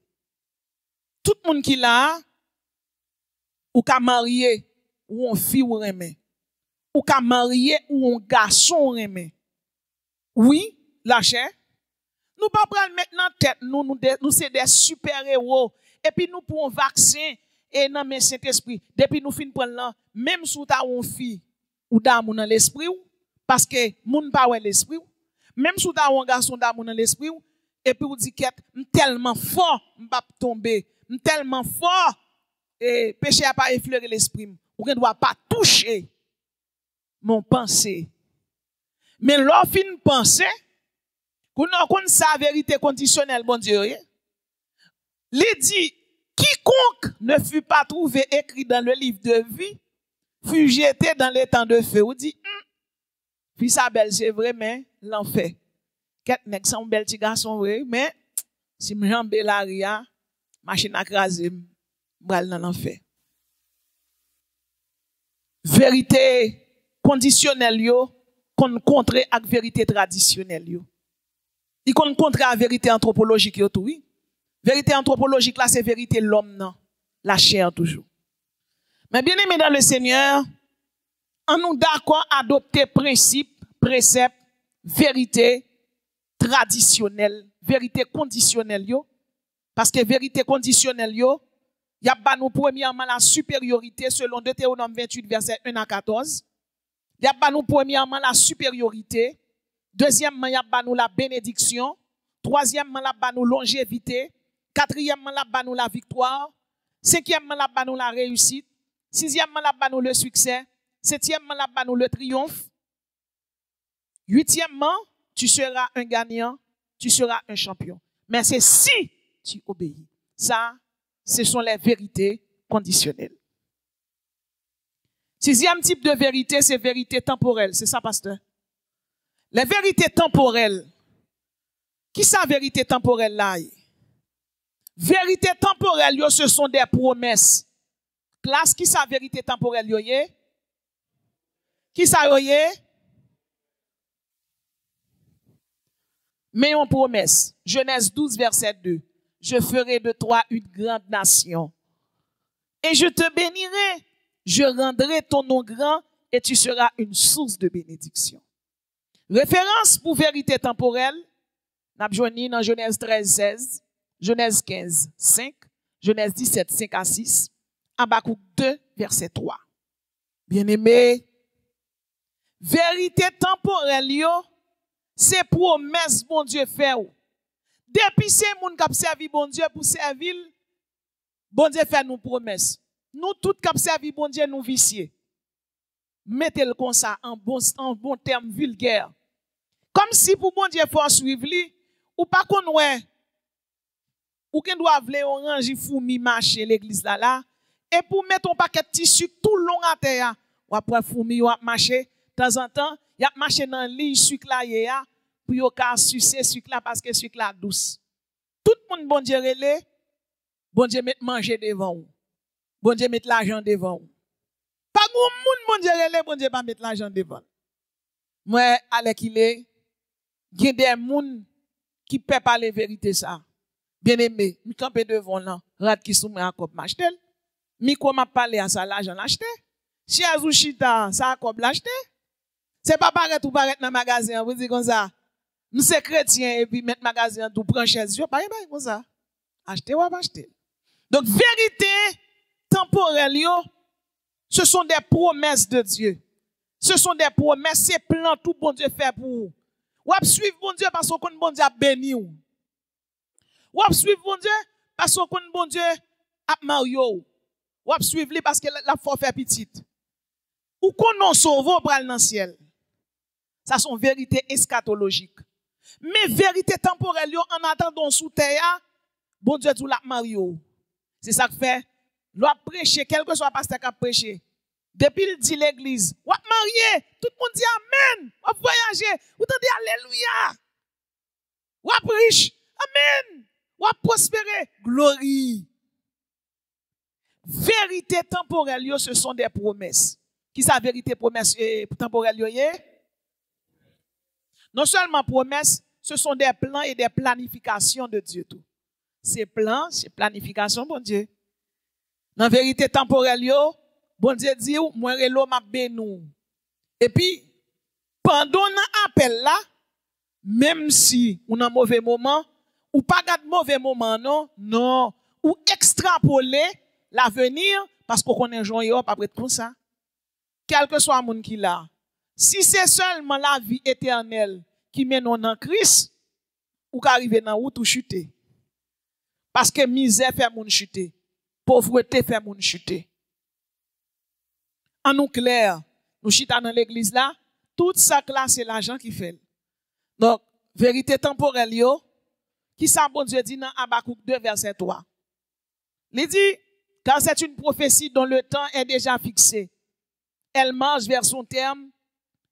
Tout le monde qui l'a ou qu'a marié ou on fille ou remet. Ou qu'a marié ou on garçon remet. Oui, la chair. Nous pas prendre maintenant tête nous c'est des super-héros et puis nous pour un vaccin et non mais Saint-Esprit depuis nous fin prendre là même sous ta on fille ou d'amour dans l'esprit parce que moun pas ouais l'esprit même sous ta on garçon d'amour dans l'esprit et puis ou dit qu'être tellement fort m'pa tomber tellement fort et péché a pas effleurer l'esprit ou ne doit pas toucher mon pensée mais l'on fin penser qu'on sa vérité conditionnelle bon Dieu il dit quiconque ne fut pas trouvé écrit dans le livre de vie fut jeté dans les temps de feu. On dit, fils Abel, c'est vrai, mais l'enfer. Ket nèg son bel petit garçon oui, mais si m'jambe la ria, machine à craser, m'bral nan l'enfer. Vérité conditionnelle yo, qu'on contre avec vérité traditionnelle yo. Il qu'on contre avec vérité anthropologique yo tout oui. Vérité anthropologique là c'est vérité l'homme non, la chair toujours. Mais bien aimé dans le Seigneur, on nous d'accord adopter principe, précepte, vérité traditionnelle, vérité conditionnelle yo, parce que vérité conditionnelle yo, y a pas nous premièrement la supériorité selon Deutéronome 28 verset 1 à 14. Y a pas nous premièrement la supériorité, deuxièmement y a pas nous la bénédiction, troisièmement la pas nous longévité, quatrièmement la pas nous la victoire, cinquièmement la pas nous la réussite, sixièmement la pas nous le succès, septièmement la pas nous le triomphe, huitièmement tu seras un gagnant, tu seras un champion. Mais c'est si tu obéis. Ça, ce sont les vérités conditionnelles. Sixième type de vérité, c'est vérité temporelle. C'est ça, pasteur? Les vérités temporelles. Qui ça, vérité temporelle là? Vérité temporelle, yo, ce sont des promesses. Classe, qui ça, vérité temporelle, yo, yé? Qui ça, yo, yé? Mais on promesse. Genèse 12, verset 2. Je ferai de toi une grande nation. Et je te bénirai. Je rendrai ton nom grand et tu seras une source de bénédiction. Référence pour vérité temporelle. N'a besoin dans Genèse 13, 16. Genèse 15, 5. Genèse 17, 5 à 6. Habakkuk 2, verset 3. Bien-aimé. Vérité temporelle, yo. C'est promesse bon Dieu fait. Depuis ces moun qui servi bon Dieu pour servir, bon Dieu fait nous promesses. Nous tous qui servi bon Dieu nous viciés. Mettez-le comme ça en bon terme vulgaire. Comme si pour bon Dieu faut suivre lui ou pas qu'on ouais ou qu'on doit vle orange fourmi marcher l'église là et pour mettre un paquet de tissu tout long à terre ou après fourmi ou marcher de temps en temps y a marché dans lit sucre là ya pour yo ka sucer sucre là parce que sucre là douce. Tout le monde bon Dieu relé, bon Dieu met manger devant vous. Bon Dieu met l'argent devant vous. Pas grand monde bon Dieu relé, bon Dieu pas mettre l'argent devant. Moi avec il est il y a des moun qui peut parler vérité ça. Bien-aimé, mi camper devant là, rat qui sou à cop m'acheter. Mi ko m'a parler à ça l'argent l'acheter. Si azuchita ça cop l'acheter. C'est pas paraître ou paraître dans magasin, vous dites comme ça. Nous sommes chrétiens et puis mettre magasin tout prend chaise, pas comme ça. Acheter ou pas acheter. Donc vérité temporelle yo, ce sont des promesses de Dieu. Ce sont des promesses, c'est plan tout bon Dieu fait pour vous. Ou ap suivre bon Dieu parce qu'on bon Dieu a béni ou. Ou ap suivre bon Dieu parce qu'on bon Dieu a marié ou. Ou ap suivre lui parce que la faut faire petite. Ou qu'on non sauve pral dans ciel. Ça sont vérités eschatologiques. Mais vérité temporelle yo en attendant sous terre, bon Dieu tout la marié ou. C'est ça que fait. L'on prêcher quel que soit le pasteur qui a prêché. Depuis il dit l'église, ou marié, tout le monde dit amen, ou voyager, ou dit alléluia. Ou riche, amen, ou prospérer, gloire. Vérité temporelle, yo, ce sont des promesses. Qui sa vérité promesse temporelle yo yé? Non seulement promesses, ce sont des plans et des planifications de Dieu tout. Ces plans, ces planifications, bon Dieu. Dans vérité temporelle yo, bon Dieu dit, moi, relo m'a bénou. Et puis, pendant l'appel là, même si on a un mauvais moment, ou pas de mauvais moment, non, ou extrapoler l'avenir, parce qu'on connaît Jean pas près de tout ça. Quel que soit le monde qui l'a. Si c'est seulement la vie éternelle qui mène en Christ, ou qu'arriver dans route ou chuter. Parce que misère fait moun chuter. Pauvreté fait moun chuter. En nous clair, nous chita dans l'église là, toute ça là c'est l'argent qui fait. Donc, vérité temporelle yo, qui ça bon Dieu dit dans Habakkuk 2 verset 3. Il dit, car c'est une prophétie dont le temps est déjà fixé. Elle marche vers son terme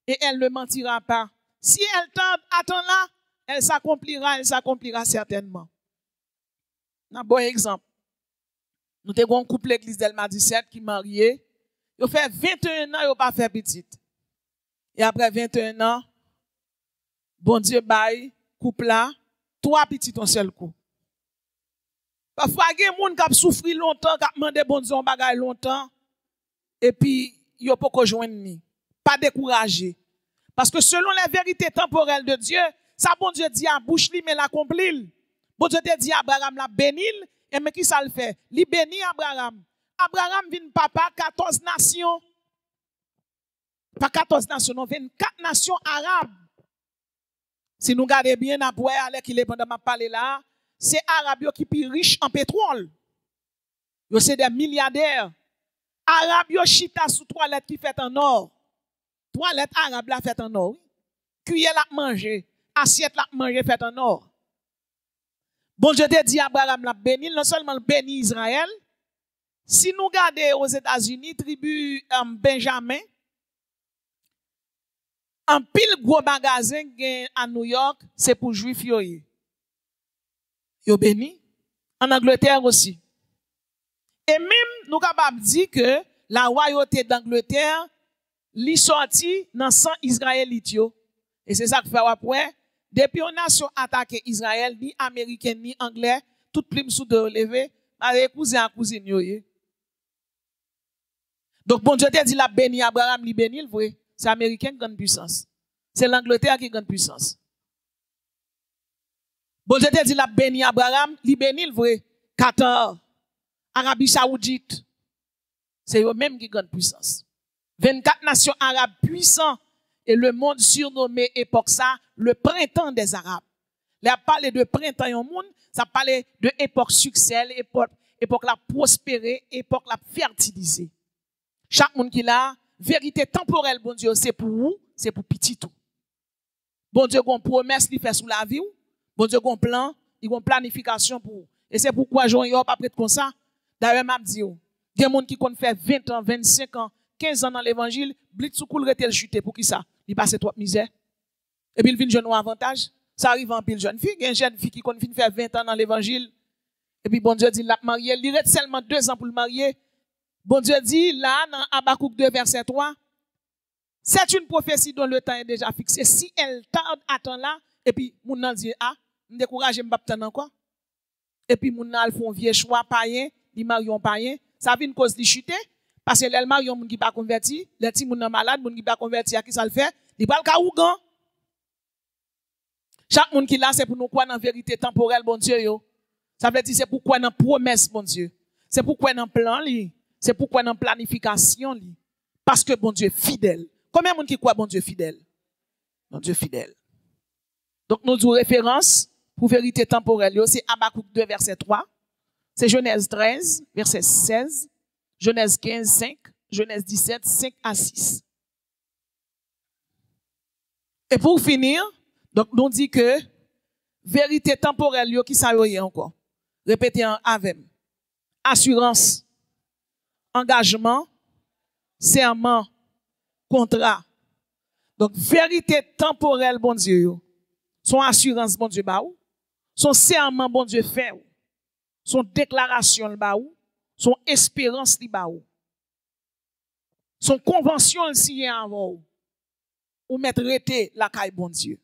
et elle ne mentira pas. Si elle attend là, elle s'accomplira certainement. Un bon exemple. Nous avons un couple l'église d'Elma 17 qui marié. Il fait 21 ans, il n'a pas fait petite. Et après 21 ans, bon Dieu baille, couple là, 3 petits en seul coup. Parfois, il y a des gens qui ont souffert longtemps, qui ont demandé bon Dieu un bagage longtemps, et puis, ils n'ont pas joindre ni. Pas découragé. Parce que selon les vérités temporelles de Dieu, ça bon Dieu dit à bouche li, mais l'accomplit. Bon Dieu te dit à Abraham la bénil, et mais qui ça le fait? Li béni Abraham. Abraham vient papa 14 nations. Pas 14 nations, non, 24 nations arabes. Si nous regardons bien, après, avec qui est pendant ma parler là, c'est Arabes qui sont riches en pétrole. Ils sont des milliardaires. Arabes yo chita sous toilette qui fait en or. Toilette arabe la fait en or. Cuillère la manger, assiette la manger fait en or. Bon Dieu te dit Abraham la béni, non seulement le béni Israël. Si nous regardons aux États-Unis, tribu Benjamin, un pile gros magasin à New York, c'est pour juifs yo. Yo béni. En Angleterre aussi. Et même, nous capables de dire que la royauté d'Angleterre, li sorti dans 100 Israélites. Et c'est ça que fait après. Depuis une nation attaqué Israël, ni américain, ni anglais, tout plume sous de relevé, avec cousin à cousine. Donc, bon Dieu te dit la béni Abraham, li béni, vrai. C'est américain qui gagne puissance. C'est l'Angleterre qui gagne puissance. Bon Dieu te dit la béni Abraham, li béni, vrai. Qatar, Arabie Saoudite, c'est eux-mêmes qui gagnent puissance. 24 nations arabes puissantes et le monde surnommé époque ça, le printemps des Arabes. Là, parler de printemps au monde, ça parlait de époque succès, époque la prospérer, époque la fertiliser. Chaque monde qui là, vérité temporelle, bon Dieu, c'est pour vous, c'est pour petit tout. Bon Dieu, qu'on promesse, il fait sous la vie, bon Dieu, qu'on plan, il a planification pour vous. Et c'est pourquoi Jean Yop pas prêt comme ça. D'ailleurs, m'a dit, il y a des gens qui ont fait 20 ans, 25 ans, 15 ans dans l'évangile, blitz sous coule rete chuter pour qui ça? Il passe trop misère. Et puis il vient jeune avantage. Ça arrive en pile jeune fille, il y a une jeune fille qui vient faire 20 ans dans l'évangile. Et puis bon Dieu dit, l'a marié, il reste seulement 2 ans pour le marier. Bon Dieu dit, là, dans Habakkuk 2, verset 3, c'est une prophétie dont le temps est déjà fixé. Si elle tarde à temps là, et puis mon nan dit, ah, me décourage, me baptême encore. Et puis mon nan font vieux choix païen, ils marient un païen, ça vient une cause de chuter. Parce que les mariés, moun qui pas converti, les petits moun malade, moun qui pas converti, à qui ça le fait? Ils parlent kaougan. Chaque monde qui là, c'est pour nous croire dans la vérité temporelle, bon Dieu, yo. Ça veut dire, c'est pour croire dans la promesse, bon Dieu. C'est pour croire dans le plan, li. C'est pour croire dans la planification, li. Parce que bon Dieu est fidèle. Combien de monde qui croit bon Dieu fidèle? Bon Dieu fidèle. Donc, nous avons référence pour vérité temporelle, c'est Habakkuk 2, verset 3. C'est Genèse 13, verset 16. Genèse 15, 5, Genèse 17, 5 à 6. Et pour finir, donc nous dit que vérité temporelle, qui ça y est encore. Répétez avec. Assurance, engagement, serment, contrat. Donc vérité temporelle, bon Dieu, son assurance, bon Dieu, baou, son serment, bon Dieu, fait, son déclaration, baou, son espérance li ba ou. Son convention li signe avant ou mettre rete la caille bon Dieu.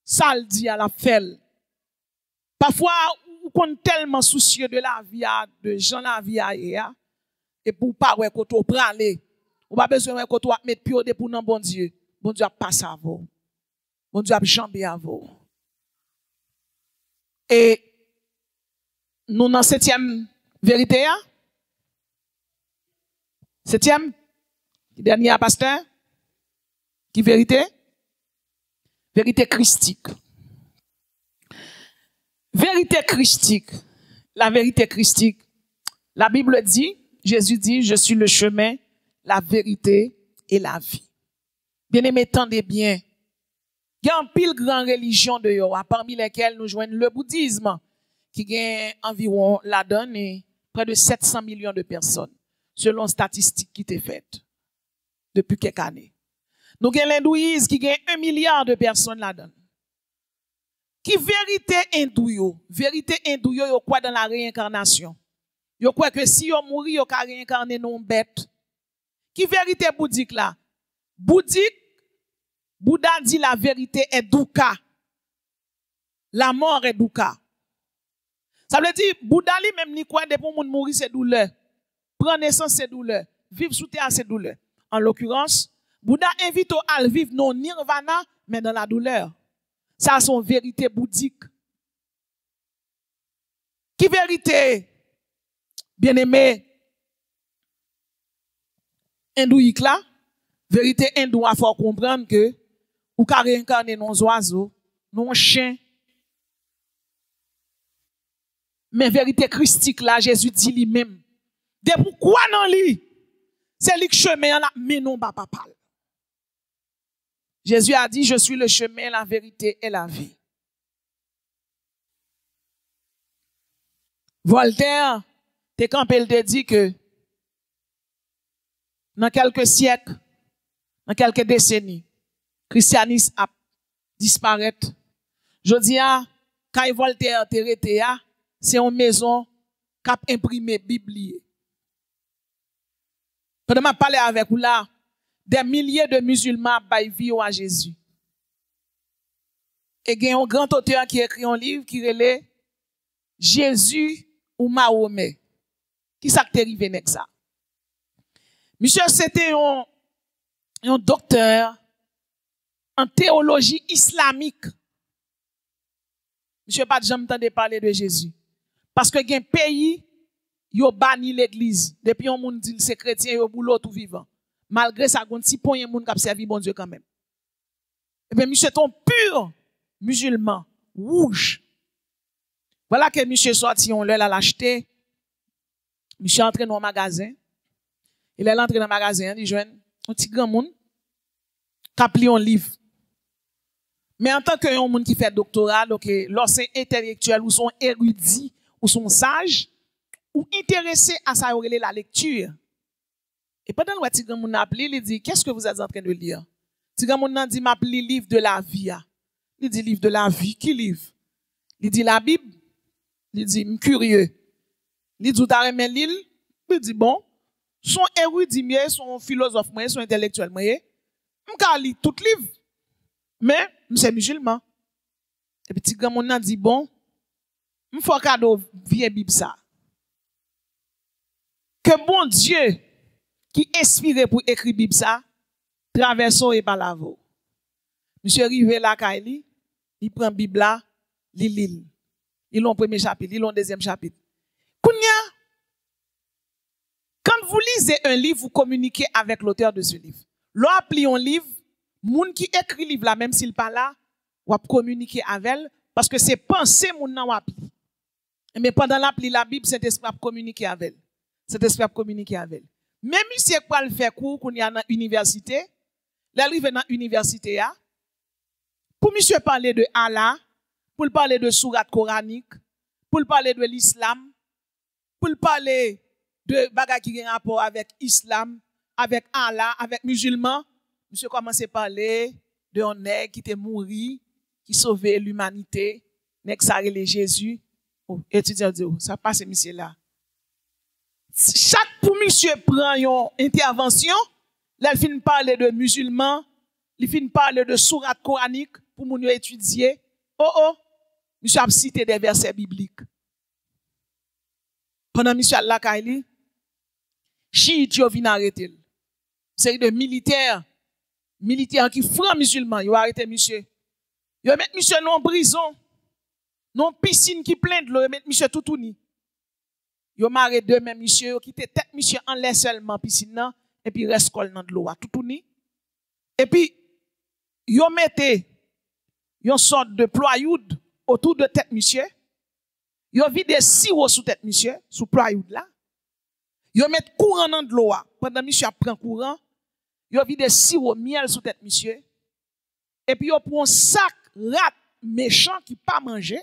Ça le dit à la felle. Parfois ou qu'on tellement soucieux de la vie de gens la vie et pour pas ouais koto praler. Ou pas besoin ouais koto mettre pied pour non bon Dieu. Bon Dieu a passé avant. Bon Dieu a jambé avant. Et nous dans 7e vérité ya. 7e, dernier pasteur, qui vérité? Vérité christique. Vérité christique. La vérité christique. La Bible dit, Jésus dit, je suis le chemin, la vérité et la vie. Bien-aimés, tendez bien. Il y a un pile grand religion de Yoa, parmi lesquelles nous joignons le bouddhisme, qui gagne environ la donne et près de 700 millions de personnes. Selon statistiques qui étaient faites depuis quelques années. Nous avons l'hindouisme qui gagne 1 milliard de personnes là-dedans. Qui vérité hindou yo quoi dans la réincarnation. Yo croit que si yo mouri yo ka réincarner non bête. Qui vérité bouddhique là? Bouddha dit la vérité est dukkha. La mort est dukkha. Ça veut dire Bouddha lui même ni quoi de pour moun mourir c'est douleur. Prendre naissance c'est douleur. Vivre sous terre c'est douleur. En l'occurrence, Bouddha invite à vivre non nirvana mais dans la douleur. Ça son vérité bouddhique. Qui vérité bien-aimé hindouique là? Vérité hindoue il faut comprendre que ou ka réincarner nos oiseaux, nos chiens. Mais vérité christique là, Jésus dit lui-même. De pourquoi non li? C'est lui qui chemin là, mais non pas papa. Jésus a dit, je suis le chemin, la vérité et la vie. Voltaire, quand il te dit que dans quelques siècles, dans quelques décennies, le christianisme a disparu. Je dis, quand Voltaire te rete, c'est une maison qui a imprimé Bible. Pendant que je parle avec vous là, des milliers de musulmans ont à Jésus. Et il y a un grand auteur qui a écrit un livre qui relève Jésus ou Mahomet. Qui ça qui est arrivé avec ça? Monsieur, c'était un docteur en théologie islamique. Monsieur, pas jamais entendu parler de Jésus. Parce que il y a un pays, qui a banni l'église. Depuis un monde dit c'est chrétien, il boulot tout vivant. Malgré ça, il y a un petit point de monde qui a servi bon Dieu quand même. Et bien, monsieur, ton pur musulman, rouge. Voilà que monsieur sorti, on l'a acheté. Monsieur entré dans le magasin. Il est entré dans le magasin, il joue un petit grand monde qui a pris un livre. Mais en tant que un monde qui fait doctorat, donc, lorsque intellectuel ou sont érudits ou sont sages, ou intéressés à ça, la lecture. Et pendant que petit grand monde a appelé, il dit, qu'est-ce que vous êtes en train de lire? Petit grand monde a dit, m'a appelé livre de la vie. Il dit, livre de la vie, qui livre? Il dit, la Bible. Il dit, curieux. Il dit, t'as remis l'île? Il dit, bon, son érudit, son philosophe, son intellectuel, m'ka lit tout livre. Mais, c'est musulman. Et petit grand monde a dit, bon, m'fou cadeau vieille Bible ça. Que bon Dieu, qui inspiré pour écrire Bible ça, traversons et par la voie. Monsieur rivé la Kaili, il prend Bible là, il lit. Il l'ont premier chapitre, il l'ont deuxième chapitre. Kounya, quand vous lisez un livre, vous communiquez avec l'auteur de ce livre. L'on appelle un livre, moun qui écrit livre là, même s'il pas là, ou communiquer avec elle, parce que c'est penser moun nan wap li. Mais pendant l'appli la Bible, cet esprit a communiqué avec elle. Cet esprit a communiqué avec elle. Même si quoi le fait cours qu'on y a dans l'université, l'arrive dans l'université pour monsieur parler de Allah, pour parler de sourate coranique, pour parler de l'islam, pour parler de bagay qui a rapport avec islam, avec Allah, avec musulmans, monsieur commence à parler de un nègre qui était mort, qui sauvait l'humanité, nègre ça relé Jésus. Oh, étudiant dit, ça passe monsieur là. Chaque pour monsieur prend une intervention, là il finit parler de musulmans, il finit parler de sourate coranique pour moun yo étudier. Oh, monsieur a cité des versets bibliques. Pendant monsieur Allah Kaili, chiite yo vinn arrêter. C'est de militaires qui franc musulmans, yo arrêté monsieur. Yo met monsieur non prison, non piscine qui plein de l'eau, yo met monsieur toutouni. Yo marre deux même monsieur, yo quitté tête monsieur en l'air seulement piscine nan et puis reste col dans de l'eau toutouni. Et puis yo mette yon sorte de ployoud autour de tête monsieur. Yo vide sirop sous tête monsieur, sous ployoud là. Yo met courant dans de l'eau. Pendant monsieur prend courant, yo vide sirop miel sous tête monsieur. Et puis yo prend un sac rat méchant qui pas manger.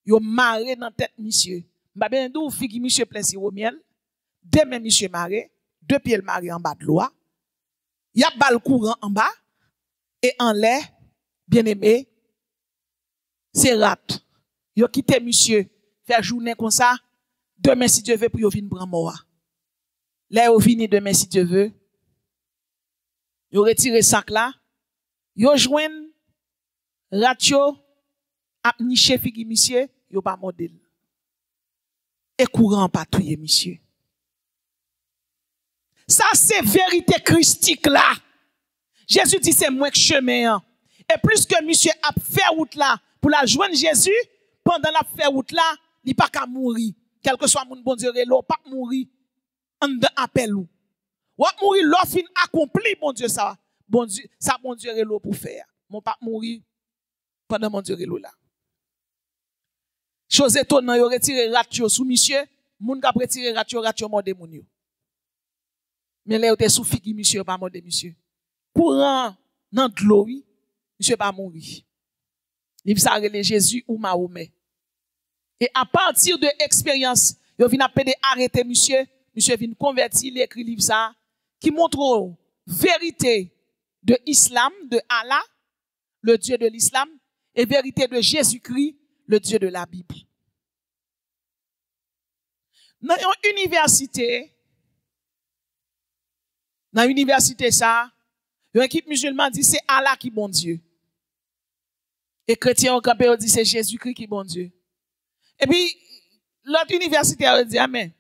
Yo marre dans tête monsieur. M'a ben dou figi monsieur plein sirop miel. Demain monsieur marre, deux pieds le marre en bas de l'eau. Y a bal courant en bas et en l'air, bien aimé. c'est rat. Yo quitté monsieur, faire journée comme ça, demain si Dieu veut pour yo venir prendre mort. Là yo vini demain si Dieu veut. Yo retire sac là, yo joine ratio ap niche figi monsieur, yo pas modèle. Et courant patrouille monsieur. Ça c'est vérité christique là. Jésus dit c'est moi que chemin. Et plus que monsieur a fait route là pour la joindre Jésus, pendant la fait route là, il pas qu'à mourir. Quel que soit mon bon Dieu, l'eau pas mourir en appel ou. Ou mourir l'offre accompli bon Dieu ça. Bon Dieu, ça bon Dieu l'eau pour faire. Mon pas mourir pendant mon Dieu l'eau là. Chose étonnante, yo retire ratio sous monsieur, moun ka retire ratio morde moun yo. Mais là, vous êtes sous figi, monsieur, pas mort de monsieur. Courant dans de l'eau, monsieur pas mourir. Il ça relève Jésus ou Mahomet. Et à partir de l'expérience, il vient appeler arrêter monsieur vient convertir, il écrit livre ça, qui montre vérité de l'islam, de Allah, le Dieu de l'islam, et vérité de Jésus-Christ, le Dieu de la Bible. Dans une université, ça, une équipe musulmane dit c'est Allah qui est bon Dieu. Et chrétiens au campé dit c'est Jésus-Christ qui est bon Dieu. Et puis, l'autre université a dit amen.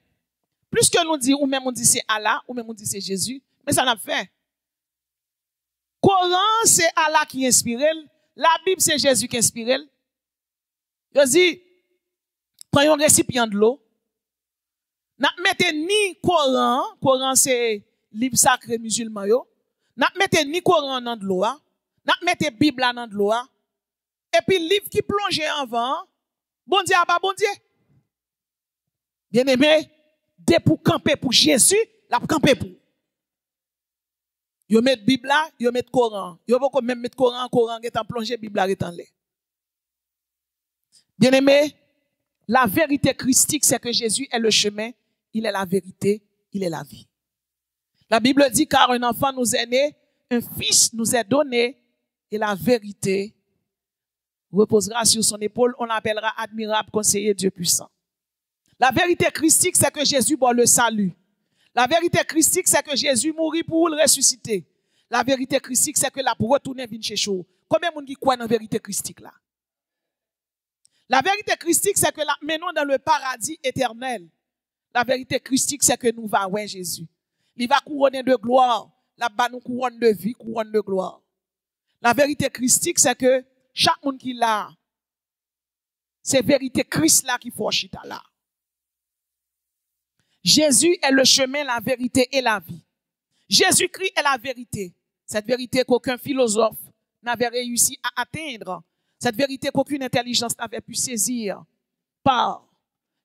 Plus que nous dit, ou même on dit c'est Allah, ou même on dit c'est Jésus, mais ça n'a pas fait. Coran, c'est Allah qui inspire. La Bible, c'est Jésus qui inspire. Je dis, prenez un récipient de l'eau. N'a mettez ni Coran c'est livre sacré musulman yo. N'a mettez ni Coran dans de l'eau. N'a mettez Bible dans de l'eau. Et puis livre qui plonge en vent, bon Dieu pas bon Dieu. Bien aimé, dès pour camper pour Jésus, la camper pour. Yo met Bible là, yo met Coran. Yo pas même mettre Coran qui est en plongé, Bible là est en l'air. Bien aimé, la vérité christique c'est que Jésus est le chemin, il est la vérité, il est la vie. La Bible dit car un enfant nous est né, un fils nous est donné et la vérité reposera sur son épaule, on l'appellera admirable conseiller Dieu puissant. La vérité christique c'est que Jésus boit le salut. La vérité christique, c'est que Jésus mourit pour le ressusciter. La vérité christique, c'est que là, pour retourner vin chez chaud. Combien de monde qui croit dans la vérité christique là? La vérité christique, c'est que là, maintenant dans le paradis éternel. La vérité christique, c'est que nous va ouais Jésus. Il va couronner de gloire. Là-bas, nous couronne de vie, couronne de gloire. La vérité christique, c'est que chaque monde qui l'a, c'est vérité Christ là qui faut chita là. Jésus est le chemin, la vérité et la vie. Jésus-Christ est la vérité. Cette vérité qu'aucun philosophe n'avait réussi à atteindre. Cette vérité qu'aucune intelligence n'avait pu saisir. Par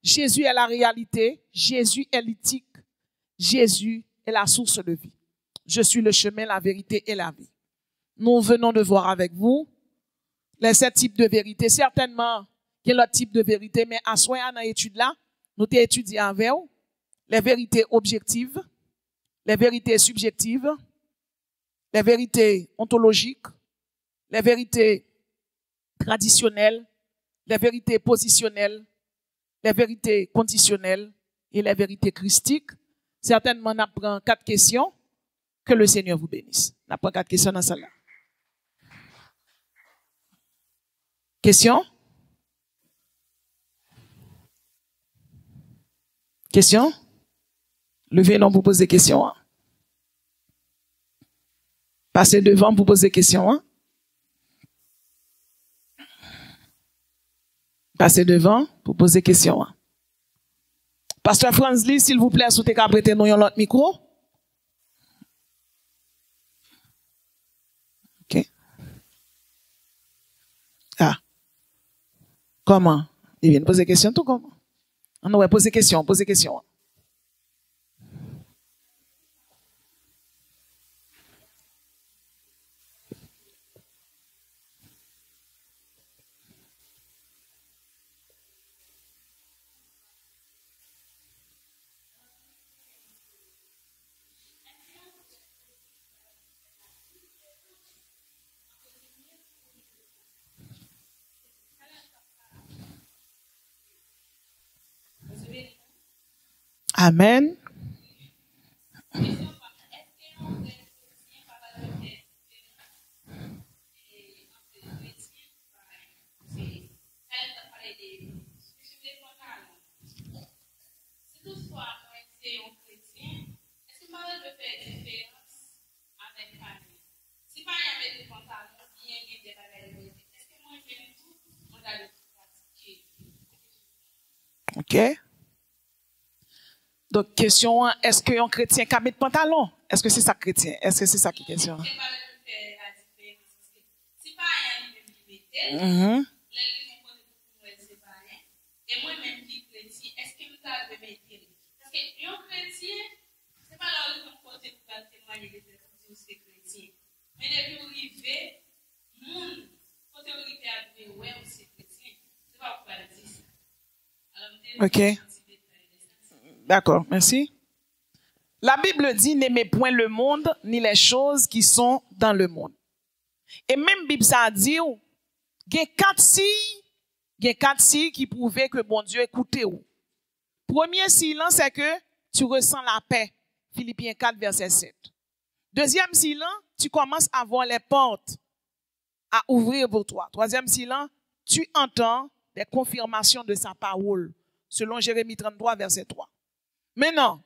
Jésus est la réalité. Jésus est l'éthique. Jésus est la source de vie. Je suis le chemin, la vérité et la vie. Nous venons de voir avec vous les 7 types de vérité. Certainement, il y a l'autre type de vérité, mais à soi, dans l'étude là, nous avons étudié avec vous. Les vérités objectives, les vérités subjectives, les vérités ontologiques, les vérités traditionnelles, les vérités positionnelles, les vérités conditionnelles et les vérités christiques. Certainement, on apprend 4 questions. Que le Seigneur vous bénisse. On apprend 4 questions dans celle-là. Question? Question? Levez non pour poser des questions. Passez devant pour poser des questions. Passez devant pour poser des questions. Pasteur Franzli, s'il vous plaît, souhaitez qu'à prêter nous l'autre micro. OK. Ah. Comment? Il vient poser des questions, tout comment? On va poser des questions, poser des questions. Amen. OK. Donc, question 1, est-ce qu'un chrétien qui met de pantalon? Est-ce que c'est ça chrétien? Est-ce que c'est ça qui est question? Mm-hmm. Et moi-même qui chrétien, est-ce que nous avons mettre? Parce que un chrétien, c'est pas là où on peut témoigner de c'est chrétien. Mais depuis où il fait, monde, côté où il fait ouais, c'est chrétien. C'est pas pourquoi il dit ça. OK. D'accord, merci. La Bible dit, n'aimez point le monde, ni les choses qui sont dans le monde. Et même Bible ça dit, il y a 4 signes qui prouvaient que bon Dieu écoutait ou. Premier signe, c'est que tu ressens la paix. Philippiens 4, verset 7. Deuxième signe, tu commences à voir les portes à ouvrir pour toi. Troisième signe, tu entends des confirmations de sa parole, selon Jérémie 33, verset 3. Maintenant,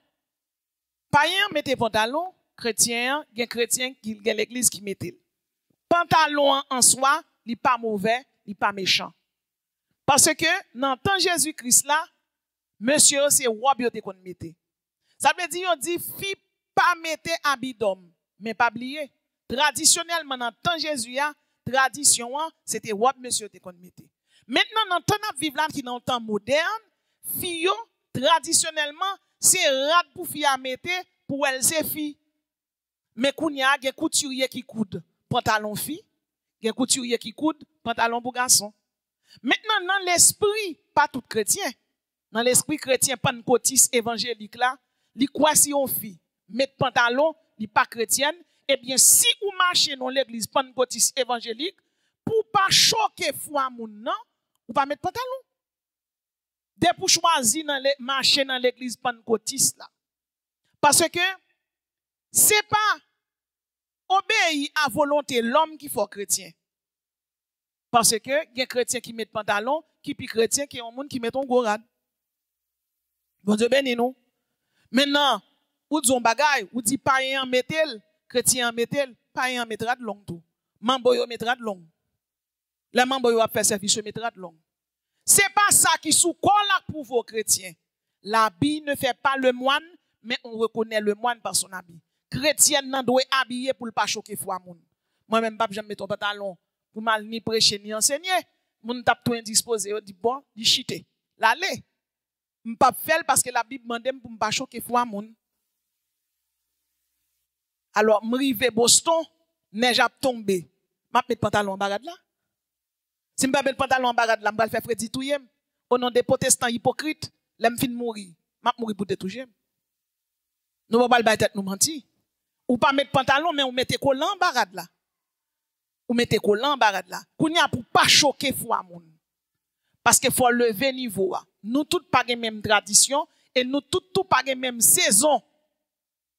païen mettez pantalon, chrétien, il y a chrétien qui a l'église qui mettait. Pantalon en soi, il n'est pas mauvais, il n'est pas méchant. Parce que, dans le temps de Jésus-Christ là, monsieur, c'est robe qu'on mettait. Ça veut dire, on dit, fi pas mettre habit d'homme, mais pas oublier. Traditionnellement, dans le temps de Jésus, tradition, c'était robe monsieur qu'on mettait. Maintenant, dans le temps de vivre là, qui est dans le temps moderne, fille, traditionnellement, c'est rat pour fille à mettre, pour elle, c'est fille. Mais il y a des couturiers qui coudent pantalon fille, des couturiers qui coudent pantalon pour garçon. Maintenant, dans l'esprit, pas tout chrétien, dans l'esprit chrétien pentecôtiste évangélique là, li quoi si on fille, mettre pantalon, li pas chrétienne, eh bien, si vous marchez dans l'église pentecôtiste évangélique, pour pas choquer foi moun nan, ou pas mettre pantalon. Dès pour choisir marcher dans l'église pentecôtiste là. Parce que c'est pas obéir à volonté l'homme qui faut chrétien. Parce que il y a chrétien qui met pantalon, qui puis chrétien qui est un monde qui met un gorade. Bon Dieu béni nous. Maintenant, ou disons bagay, ou dit païen mettel, chrétien mettel, païen mettra de long tout. Mambo yo mettra de long. Les mambo yo a fait service mettra de long. C'est pas ça qui sous là pour vos chrétiens. L'habit ne fait pas le moine, mais on reconnaît le moine par son habit. Chrétien nan doit habiller pour ne pas choquer foi moun. Moi-même, pas jamais mettre un pantalon pour mal ni prêcher ni enseigner. Moun tap tout indisposé, dit bon, dit chité. L'aller. M'pas faire parce que la Bible demande pour pas choquer foi moun. Alors, m'rive Boston, neige a tombé. M'a mettre pantalon en barade là. Si m'pas mettre pantalon en barade là, m'pa faire Freddy touyem. Au nom des protestants hypocrites, l'aime fin mourir. M'a mourir pour te toucher. Nous pas ba tête nous mentir. Ou pas mettre pantalon mais on mettez collant en barade là. Ou mettez collant en barade là. Kounya pour pas choquer foi moun. Parce que faut lever niveau. Nous tous pas les mêmes traditions et nous tous pas les mêmes saisons.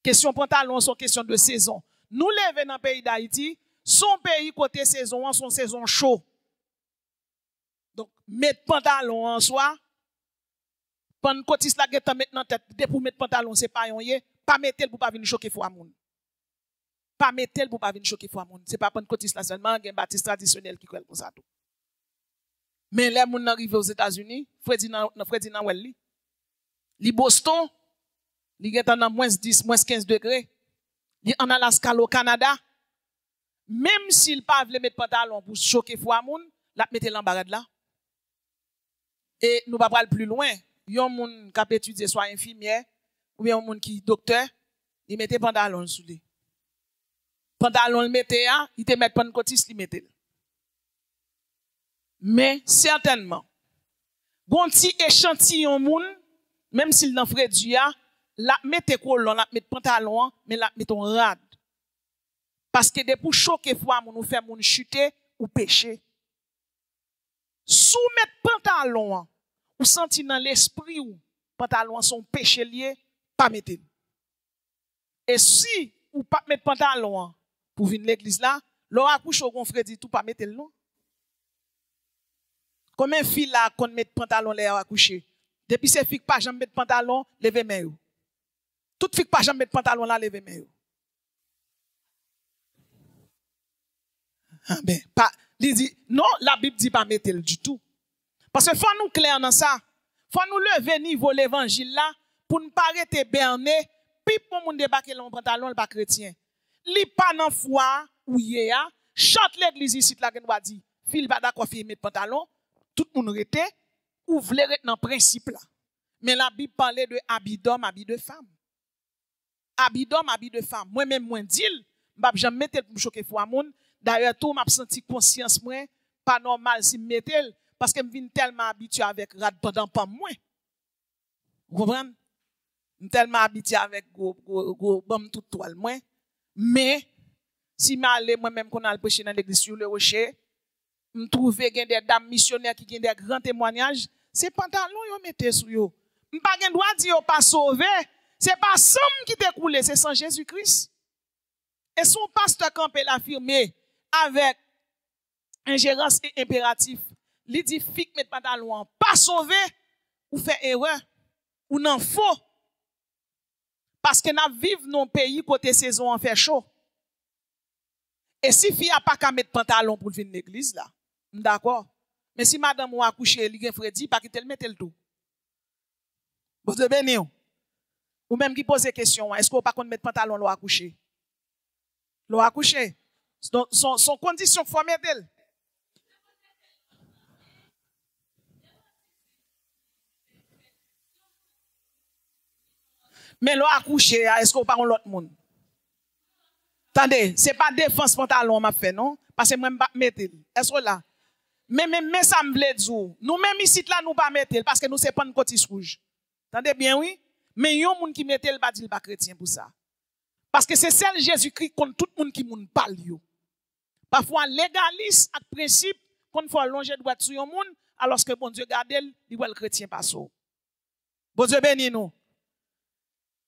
Question pantalon, sont question de saison. Nous levons dans le pays d'Haïti, son pays côté saison, son saison chaud. Donc, mettre pantalon en soi, pendant que la guette mettre dans tête, pour mettre pantalon, c'est pas yon pas mettre pour pas venir choquer foi moun. Pas mettre pour pas venir choquer foi moun. C'est pas pendant que la seulement, il y a un baptiste traditionnel qui croit comme ça tout. Mais les gens arrivent aux États-Unis, Freddy nan welli. Li Boston, li get en moins 10, moins 15 degrés. Li en Alaska, au Canada. Même s'il pas veut mettre pantalon pour choquer foi moun, la mette l'embarade là. Et nous pas aller plus loin. Yon moun qui a étudié soit infirmière ou bien un moun qui docteur, il mette pantalon sous lui. Pantalon le mette ya, il te met pancotis li mette. Mais certainement, bon petit échantillon moun, même s'il n'en ferait du ya, la mette colon, la mette pantalon, mais la mette en rad. Parce que de pour choquer fois moun ou faire moun chuter ou pécher. Sous mettre pantalon, ou senti dans l'esprit ou pantalon son péché lié, pas mettre. Et si ou pas mettre pantalon pour venir l'église là, l'on accouche au gonfré dit tout pas mettre le non. Combien de filles là qu'on met pantalon là accoucher? Depuis ces filles pas jamais mettre pantalon, levez main. Toutes filles pas jamais mettre pantalon là, levez main. Ah ben pas il dit non, la Bible dit pas mettre du tout. Parce que faut nous clair dans ça. Faut nous lever niveau l'évangile là pour ne pas rester berné, puis pour moun débarquer dans pantalon le pas chrétien. Li pas dans foi ou yéa, chante l'église ici là qu'on va dire, fil pas d'accord fille mettre pantalon, tout le monde rete ou vle rete dans principe là. Mais la Bible parlait de habit d'homme, habit de femme. Habit d'homme, habit de femme. Moi même moi dit, m'pa jamais mettre pour choquer foi moun. D'ailleurs tout m'a senti conscience moi pas normal si mettel parce que me vinn tellement habitué avec rad pendant pas moi. Vous comprenez? Me tellement habitué avec go bam tout toile moi. Mais si m'aller moi même qu'on a le prêcher dans l'église sur le rocher, me trouver gen des dames missionnaires qui gen des grands témoignages, c'est pantalon yo mette sou yo. M'pa gen droit dire yo pas sauvé, c'est pas somme qui te coulé, c'est sans Jésus-Christ. Et son pasteur campé l'affirmer avec ingérence et impératif. Il dit fique mettre pantalon pas sauvé ou fait erreur ou non faux. Parce que nous vivons dans un pays côté saison en fait chaud. Et si fille a pas qu'à mettre pantalon pour venir à l'église là, d'accord. Mais si madame ou accouché, il gen Freddy pas qu'il mette le tout. Vous êtes béni ou même qui pose question, est-ce qu'on pas qu'on mettre pantalon l'eau accouché? L'eau accouché. Donc, son condition faut mettre elle. Mais l'eau accouché, est-ce qu'on parle l'autre monde? Attendez, c'est pas défense pantalon m'a fait non parce que moi pas mettre. Est-ce que là? Mais ça me veut dire, nous même ici là nous pas mettre parce que nous c'est pas une cotis rouge. Attendez bien oui, mais yon moun qui mette pas dit pas chrétien pour ça. Parce que c'est celle Jésus-Christ contre tout le monde qui moun parle yo. Parfois légaliste avec principe qu'on faut longer droit sur yon moun alors que bon Dieu garde il voit le chrétien pas ça. Bon Dieu béni nous.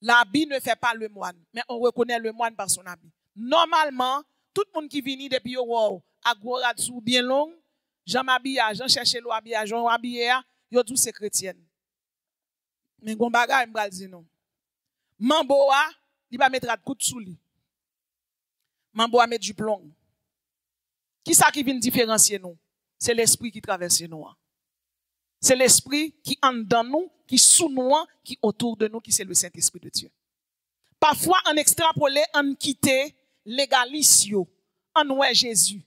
L'habit ne fait pas le moine, mais on reconnaît le moine par son habit. Normalement, tout le monde qui vient depuis wow, à gorad sou bien long, Jean m'habillage, Jean cherche l'eau habillage, Jean habillé, yo tous c'est chrétienne. Mais gon bagay m'bral di non. Mamboa, il va mettre coup de sous lui. Mamboa met du plomb. Qui ça qui vient différencier nous? C'est l'esprit qui traverse nous. C'est l'esprit qui en dans nous, qui sous nous, qui autour de nous, qui c'est le Saint-Esprit de Dieu. Parfois, en extrapolé, en quitté, légalisio, en ouais Jésus.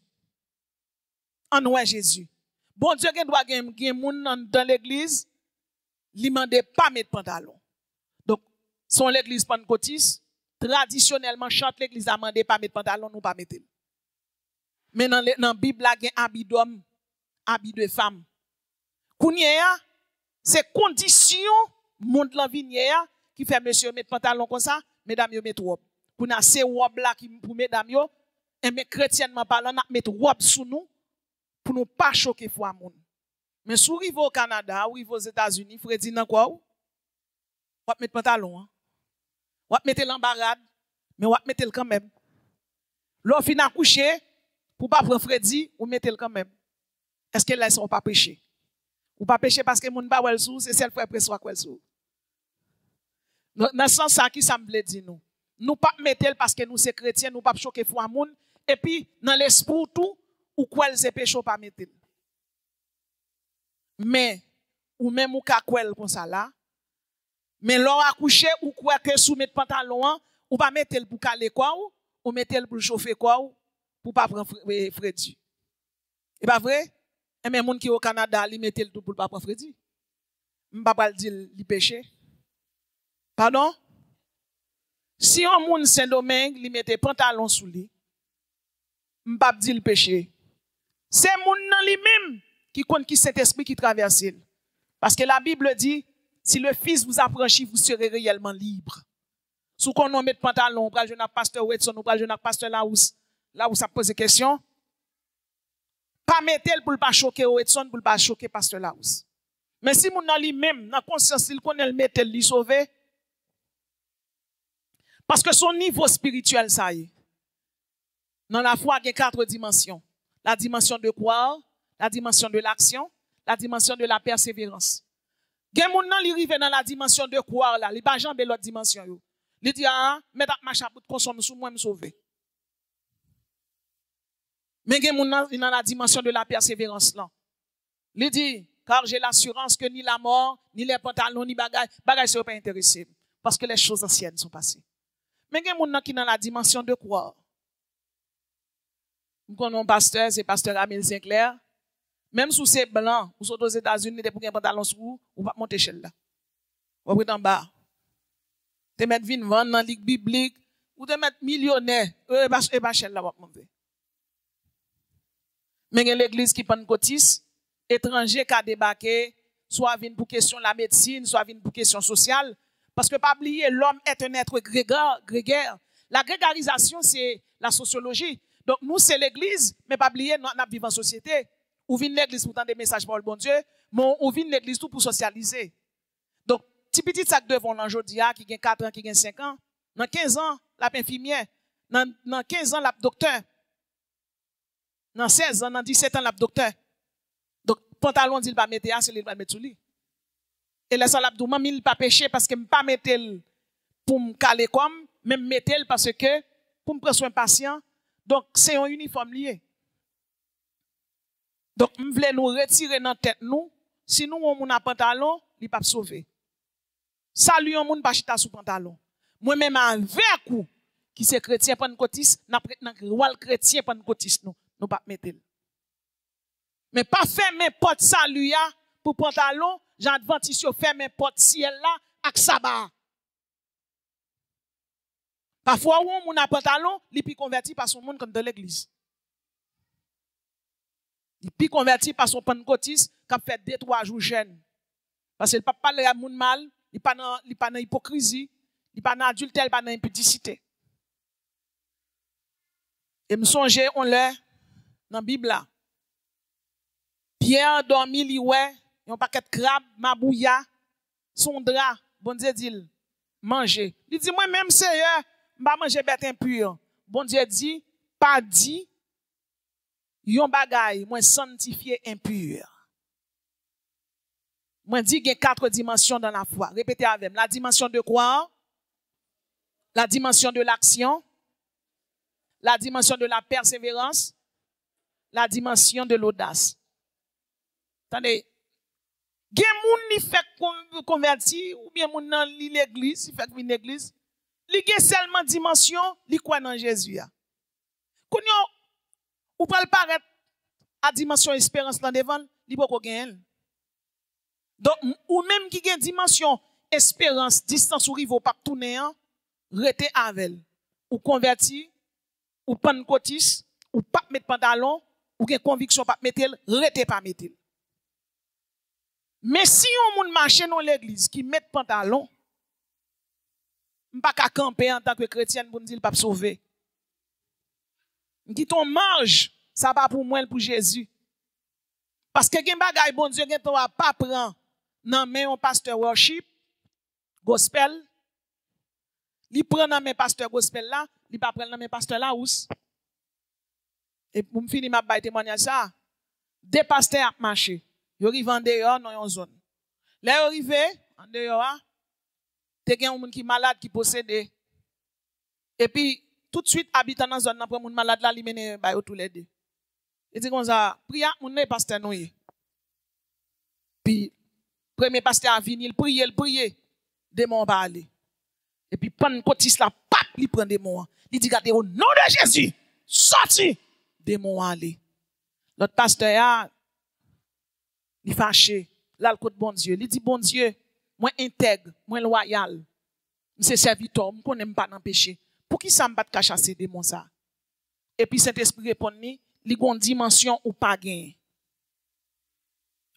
En ouais Jésus. Bon Dieu, qui doit gagner moun dans l'église, li mande pas mettre pantalon. Donc, son l'église pentecôtiste, traditionnellement, chante l'église a mandé pas mettre pantalon, nous pas mettre. Mais dans la Bible, il y a habit d'homme, habit de femme. Kounya, c'est condition, monde la vie qui fait monsieur mettre pantalon comme ça, mesdames yo mettre robe. Kounya, c'est robe là qui pour mesdames yo, et mais chrétiennement parlant, n'a mettre robe sous nous, pour nous pas choquer foi monde. Mais si vous arrivez au Canada, ou aux États-Unis, vous dites quoi? Vous mettre pantalon, hein? Vous mettre l'embarade, mais vous mettre le quand même. L'on fin à coucher, pour pas prendre Freddy, vous mettez le quand même. Est-ce que là, ils sont pas péché? Ou pas péché parce que moun pas wel sou, c'est celle frère pressoir quoi sou. Dans ce sens ça qui ça me veut dire nous. Nous pas mettre parce que nous c'est chrétiens, nous pas choquer foi moun et puis dans l'esprit tout ou quoi c'est péché pas mettre. Mais ou même ou ka kwel comme ça là. Mais l'on accouché ou quoi que sous mettre pantalon ou pas mettre pour caler quoi ou mettre pour chauffer quoi pour pas prendre Freddy. Et pas vrai? Et même moun qui au Canada, li mette le tout pour pas prendre Freddy. M'pa pas dire li péché. Pardon? Si un moun Saint-Domingue, li mette pantalon sous lui, m'pa dire le péché. C'est moun nan li même qui compte qui Saint-Esprit qui traverse. Parce que la Bible dit, si le Fils vous affranchit, vous serez réellement libre. Sous qu'on on met pantalon, on pral jeune pasteur Wetson, on pral jeune pasteur là où ça pose question. Pas mettre pour pas choquer Wetson, pour pas choquer pasteur Laous. Mais si moun nan li même, dans conscience il connaît le mettre li sauver, Parce que son niveau spirituel, ça y est. Dans la foi, il y a 4 dimensions. La dimension de croire, la dimension de l'action, la dimension de la persévérance. Gen moun nan li rive dans la dimension de croire là, li pa jambe l'autre dimension yo. Li dit ah, met ap marche pour consommer sous moi me sauver. Mais gen moun nan dans la dimension de la persévérance là. Li dit car j'ai l'assurance que ni la mort, ni les pantalons, ni bagay se pas intéressé parce que les choses anciennes sont passées. Mais gen moun nan qui dans la dimension de croire. Nous connaissons un pasteur, c'est pasteur Amel Sinclair. Même si c'est blanc, ou sont aux États-Unis, pour un pantalon sous vous, ou pas monter chez là. Ou après en bas. Te mettre vin vendre dans la ligue biblique, ou te mettre millionnaire, et pas chez là, ou monter. Mais il y a l'église qui pentecôtiste, étranger qui a débarqué, soit vin pour question la médecine, soit vin pour question sociale. Parce que pas oublier, l'homme est un être grégaire. La grégarisation, c'est la sociologie. Donc, nous, c'est l'église, mais pas oublier, nous vivons en société. Ou vient l'église pour entendre des messages pour le bon Dieu, mais ou vient l'église tout pour socialiser. Donc, petit sac de vent aujourd'hui, qui a 4 ans, qui a 5 ans, dans 15 ans, la infirmière, dans 15 ans, la docteur, dans 16 ans, dans 17 ans, la docteur. Donc, pantalon dit, il va mettre, c'est il va mettre sous lui. Et là, ça l'a dit, il ne pas péché parce que je ne pas mettre pour me caler comme, même mettre parce que, pour me prendre soin patient. Donc, c'est un uniforme lié. Donc, nous voulons nous retirer dans la tête, nous. Si nous avons un pantalon, il ne peut pas sauver. Salut, on ne pas chita sous pantalon. Moi-même, avec vous, qui c'est chrétien pentecôtiste, n'a roi chrétien pentecôtiste, nous ne pas mettre. Mais pas fermer porte salut pour pantalon, j'adventiste fermer porte ciel là, avec sabbat. Parfois, on a un pantalon, il peut converti par son monde comme de l'église. Il peut converti par son pentecôtiste qui a fait 2-3 jours jeune. Parce qu'il ne peut pas parler à moun mal, il n'est pas dans l'hypocrisie, il n'est pas dans l'adultère, il n'est pas dans l'impudicité. Et me songe, on l'a dans la Bible là. Pierre dormi, il ouais, il y a un paquet de crabes, mabouya, son drap, bon Dieu dit, manger. Il dit, moi-même, Seigneur, je ne vais pas manger bête impure. Bon Dieu dit, pas dit, yon bagay, moi sanctifié impur. Moi dit qu'il y a 4 dimensions dans la foi. Répétez avec moi. La dimension de croire, la dimension de l'action, la dimension de la persévérance, la dimension de l'audace. Attendez. Gen moun ni fait converti ou bien moun nan li l'église, fait une église, li gen seulement dimension, li croit dans Jésus. Kounyo ou pas le paraître à dimension espérance dans devant, li poko gen. Donc ou même qui gen dimension espérance distance ou rivo pas tourner rete avec ou converti ou pentecôtiste ou pas mettre pantalon ou gen conviction pas mettre rete pas mettre. Mais si on moun marche dans l'église qui met pantalon, m'pa ka camper en tant que chrétienne pour dire pas sauver. Dit on mange, ça pas pour moi pour Jésus. Parce que gen bagay bon Dieu gen toi pas prend nan men un pasteur worship gospel. Li prend nan men pasteur gospel là, li pas prend nan men pasteur la ous. Et pour me finir m'a bay témoignage ça. Des pasteurs a marché. Yo rive en dehors dans une zone. Là yo rive en dehors, te gen un moun qui malade qui possède. Et puis tout de suite habitant dans zone nan prend moun malade là li mène ba yo tous les deux. Et dit comme ça, priya moun ne pasteur nou yé. Puis premier pasteur a vini, il prier, démon va aller. Et puis pentecôtiste là, pap, il prend démon. Il dit gardez au nom de Jésus, sorti, démon aller. L'autre pasteur a il fâché, là le côté bon Dieu, il dit bon Dieu, moi intègre, moi loyal. C'est serviteur, je connais pas dans péché. Pour qui ça me bat ka chasser démon ça? Et puis Saint-Esprit répond ni, li gon dimension ou pas gain.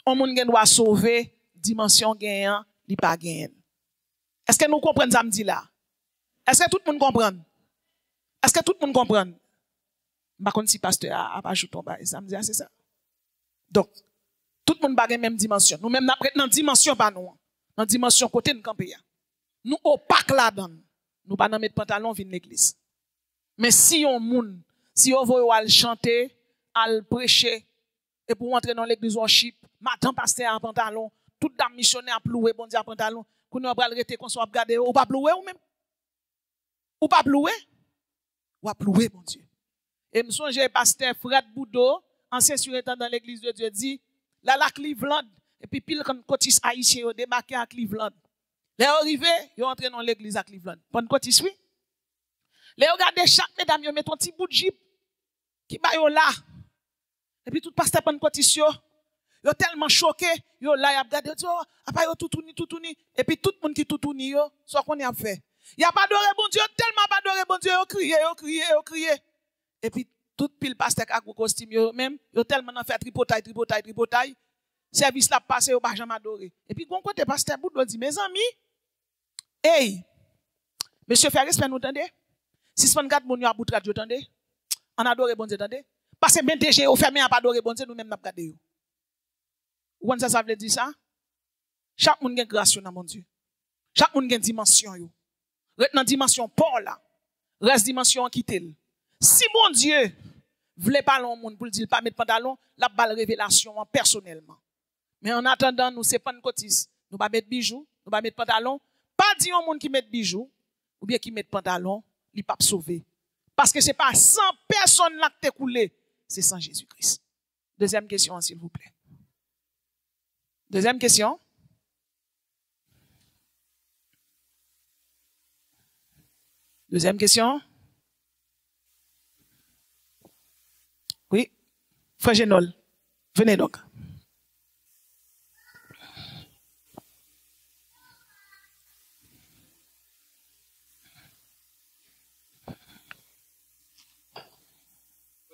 On moun gen doit sauver dimension gagnant, li pas gain. Est-ce que nous comprenons ça me dit là? Est-ce que tout le monde comprend? Est-ce que tout le monde comprend? Par contre si pasteur a pas ajouté ton ça me dit c'est ça. Donc tout le monde pas même dimension. Nous même dans dimension pas nous. Dans dimension côté de camper. Nous opaque là-dedans. nous pas mettre pantalon vinn l'église. Mais si on moun, si on veut aller chanter, aller prêcher et pour entrer dans l'église worship, madame pasteur en pantalon, toute dame missionnaire a ploué bon Dieu en pantalon, qu'on va arrêter qu'on soit regarder ou pas ploué ou même. Ou pas ploué? Ou pas ploué bon Dieu. Et me songe pasteur Fred Boudot, ancien surintendant de l'église de Dieu dit, là la Cleveland et puis pile comme cotis haïtien ont débarqué à Cleveland. Les arrivés, ils entré dans l'église à Cleveland. Bon cotis oui. Les regardez chaque mesdames yo met un petit bout de jeep qui ba yo là. Et puis tout pasteur Pentecôtiste yo tellement choqué, yo là y a regardé oh après yo tout tourni et puis tout le monde qui tout tourni yo, soit qu'on y a fait. Y a pas adoré bon Dieu, tellement pas adoré bon Dieu, yo crié. Et puis tout pile pasteur avec costume yo même, yo tellement en fait tripotaille. Service là passé yo pas jamais adoré. Et puis gon côté pasteur Boudou dit mes amis, hey, monsieur fait respect nous entendez? Si ce pas moun yo a bout radio entendez? On adore bon Dieu entendez? Parce que ben DG au fermé a pas adoré bon Dieu nous même n'a regarder yo. Ou ça veut dire ça? Chaque moun gen grâce dans mon Dieu. Chaque moun gen dimension yo. Reste dans dimension Paul là. Reste dimension quitter. Si mon Dieu voulait pas l'on monde pour dire pas mettre pantalon, la balle révélation personnellement. Mais en attendant nous c'est pas une cotise. Nous pas mettre bijoux, nous pas mettre pantalon, pas dire un monde qui met bijoux ou bien qui met pantalon, il pas sauver. Parce que c'est pas 100 personnes là qui t'écoulé, c'est sans Jésus-Christ. Deuxième question s'il vous plaît. Deuxième question. Deuxième question. Oui. Frère Génol, venez donc.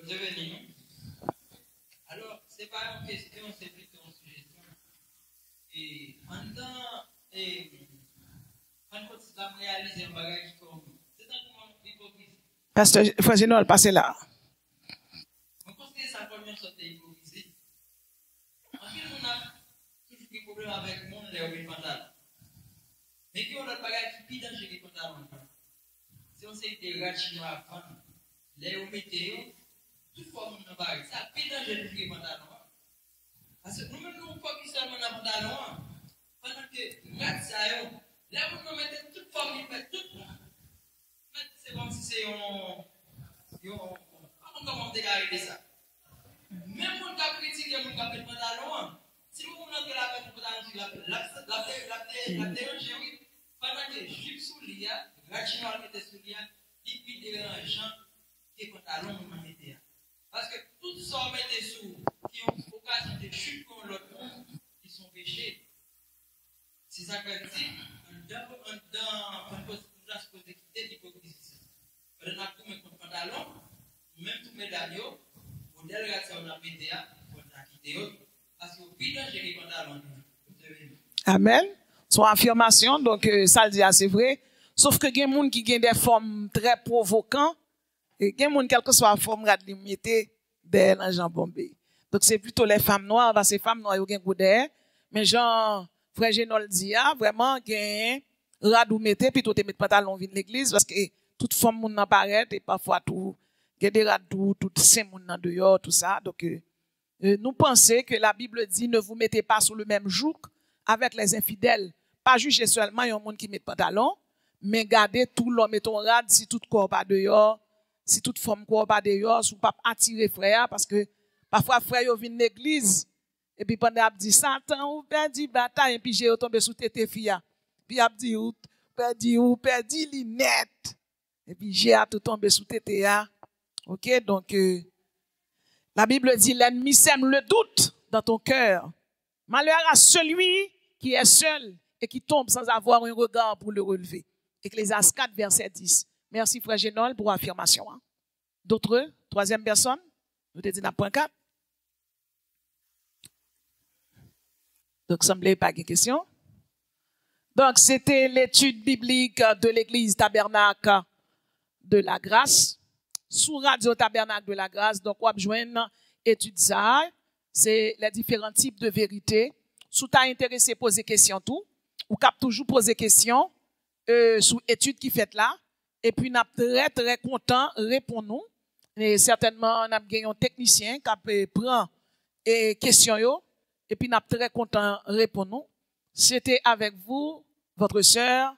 Vous avez venu. Alors, ce n'est pas une question, c'est plutôt une suggestion. Et en temps, quand tu as réalisé un bagage comme c'est un moment d'hypocrisie. Pasteur Frère Génol, passez là. Je pense que c'est la première sorte d'hypocrisie. En fait, on a toujours des problèmes avec le monde, les pantalons. Mais qui ont un bagage qui est plus dangereux que les pantalons. Si on sait que les rats chinois à vendre, les météo, toute forme de bagage, ça a plus dangereux que les pantalons. Parce que nous-mêmes, nous focus seulement dans les pantalons. Pendant que les rats, ça y est, là, vous mettez toute forme, ils mettent tout. C'est comme si c'est un. Comment dégager ça? Même quand on critique les gens qui ont pantalon, si vous voulez que la pantalon, la déranger, pendant que jupe sous l'IA, Rachinois mettait sous l'IA, il puis dérangeant les pantalons vous mettez. Parce que toutes sortes mettez sous qui ont occasion de chute contre l'autre monde, qui sont péchés. C'est ça que je dis, dans la spécificité d'hypocrisie. On a tout mis contre pantalon, même tout médaille, on a regardé ça, on a mis on a quitté, parce que puis j'ai les pantalons. Amen. Son affirmation, donc ça le dit, c'est vrai. Sauf que il y a des gens qui ont des formes très provocantes, et il y a des gens, quelle que soit la forme, qui ont mis des gens bombés. Donc c'est plutôt les femmes noires, parce que les femmes noires, ils ont des mais genre, Frère Génol dit, vraiment, il y a radou mettez, puis tout te mettre pantalon vin l'église, parce que toute forme moun nan paraît, et parfois tout, il y a des radou, tout ces moun nan dehors, tout ça. Donc, nous pensons que la Bible dit, ne vous mettez pas sous le même joug avec les infidèles. Pas juger seulement un monde qui met pantalon, mais gardez tout l'homme et ton rad, si tout corps pas dehors, si toute forme corps pas dehors, si vous pas attirer frère, parce que parfois frère yo vient l'église, et puis pendant a dit Satan ou perdu bataille, et puis j'ai tombé sous tête fia. Puis a dit ou perdu linette. Et puis j'ai à tout tombé sous tête ya. OK, donc la Bible dit l'ennemi sème le doute dans ton cœur. Malheur à celui qui est seul et qui tombe sans avoir un regard pour le relever. Ecclésiaste 4 verset 10. Merci frère Génol pour l'affirmation. Hein. D'autres, troisième personne, nous te dit dans point 4. Donc, semblait pas de question. Donc, c'était l'étude biblique de l'église Tabernacle de la Grâce, sous Radio Tabernacle de la Grâce. Donc, on va joindre étude ça. C'est les différents types de vérité. Si tu as intéressé, poser question tout. Ou cap toujours poser question, sous étude qui fait là. Et puis, nous sommes très contents de répondre nous. Et certainement, nous avons un technicien qui prend les questions. Et puis, nous sommes très contents de répondre nous. C'était avec vous, votre sœur,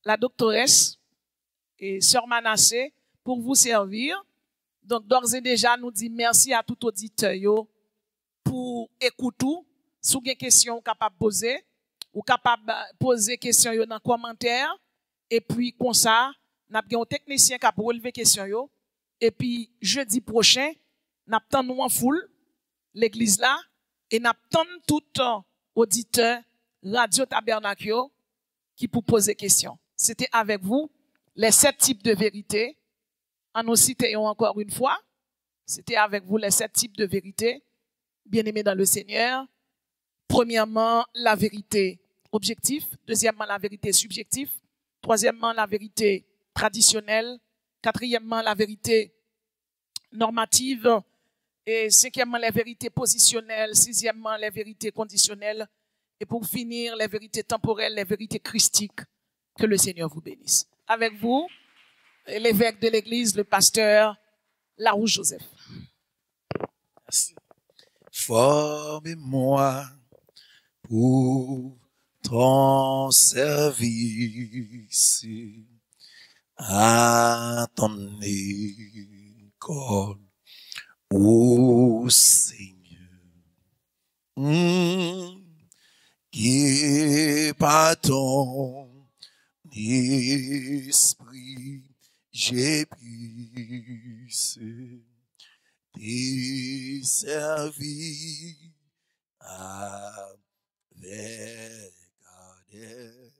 la doctoresse et sœur Manassé, pour vous servir. Donc, d'ores et déjà, nous disons merci à tout auditeur pour écouter. Si vous avez des questions capable de poser, ou capable de poser des questions dans les commentaires. Et puis, comme ça, nous avons un technicien qui a relevé des questions. Et puis, jeudi prochain, nous avons en foule l'église là. Et nous avons tout auditeur Radio Tabernacle qui pour poser des questions. C'était avec vous les 7 types de vérités. En nous citant encore une fois. C'était avec vous les 7 types de vérités. Bien-aimés dans le Seigneur. Premièrement, la vérité objective. Deuxièmement, la vérité subjective. Troisièmement, la vérité traditionnelle. Quatrièmement, la vérité normative. Et cinquièmement, les vérités positionnelles. Sixièmement, les vérités conditionnelles. Et pour finir, les vérités temporelles, les vérités christiques. Que le Seigneur vous bénisse. Avec vous, l'évêque de l'église, le pasteur Larouche Joseph. Merci. Formez-moi pour ton service à ton école, ô Seigneur. Qui par ton esprit j'ai puisse te servir avec ardeur.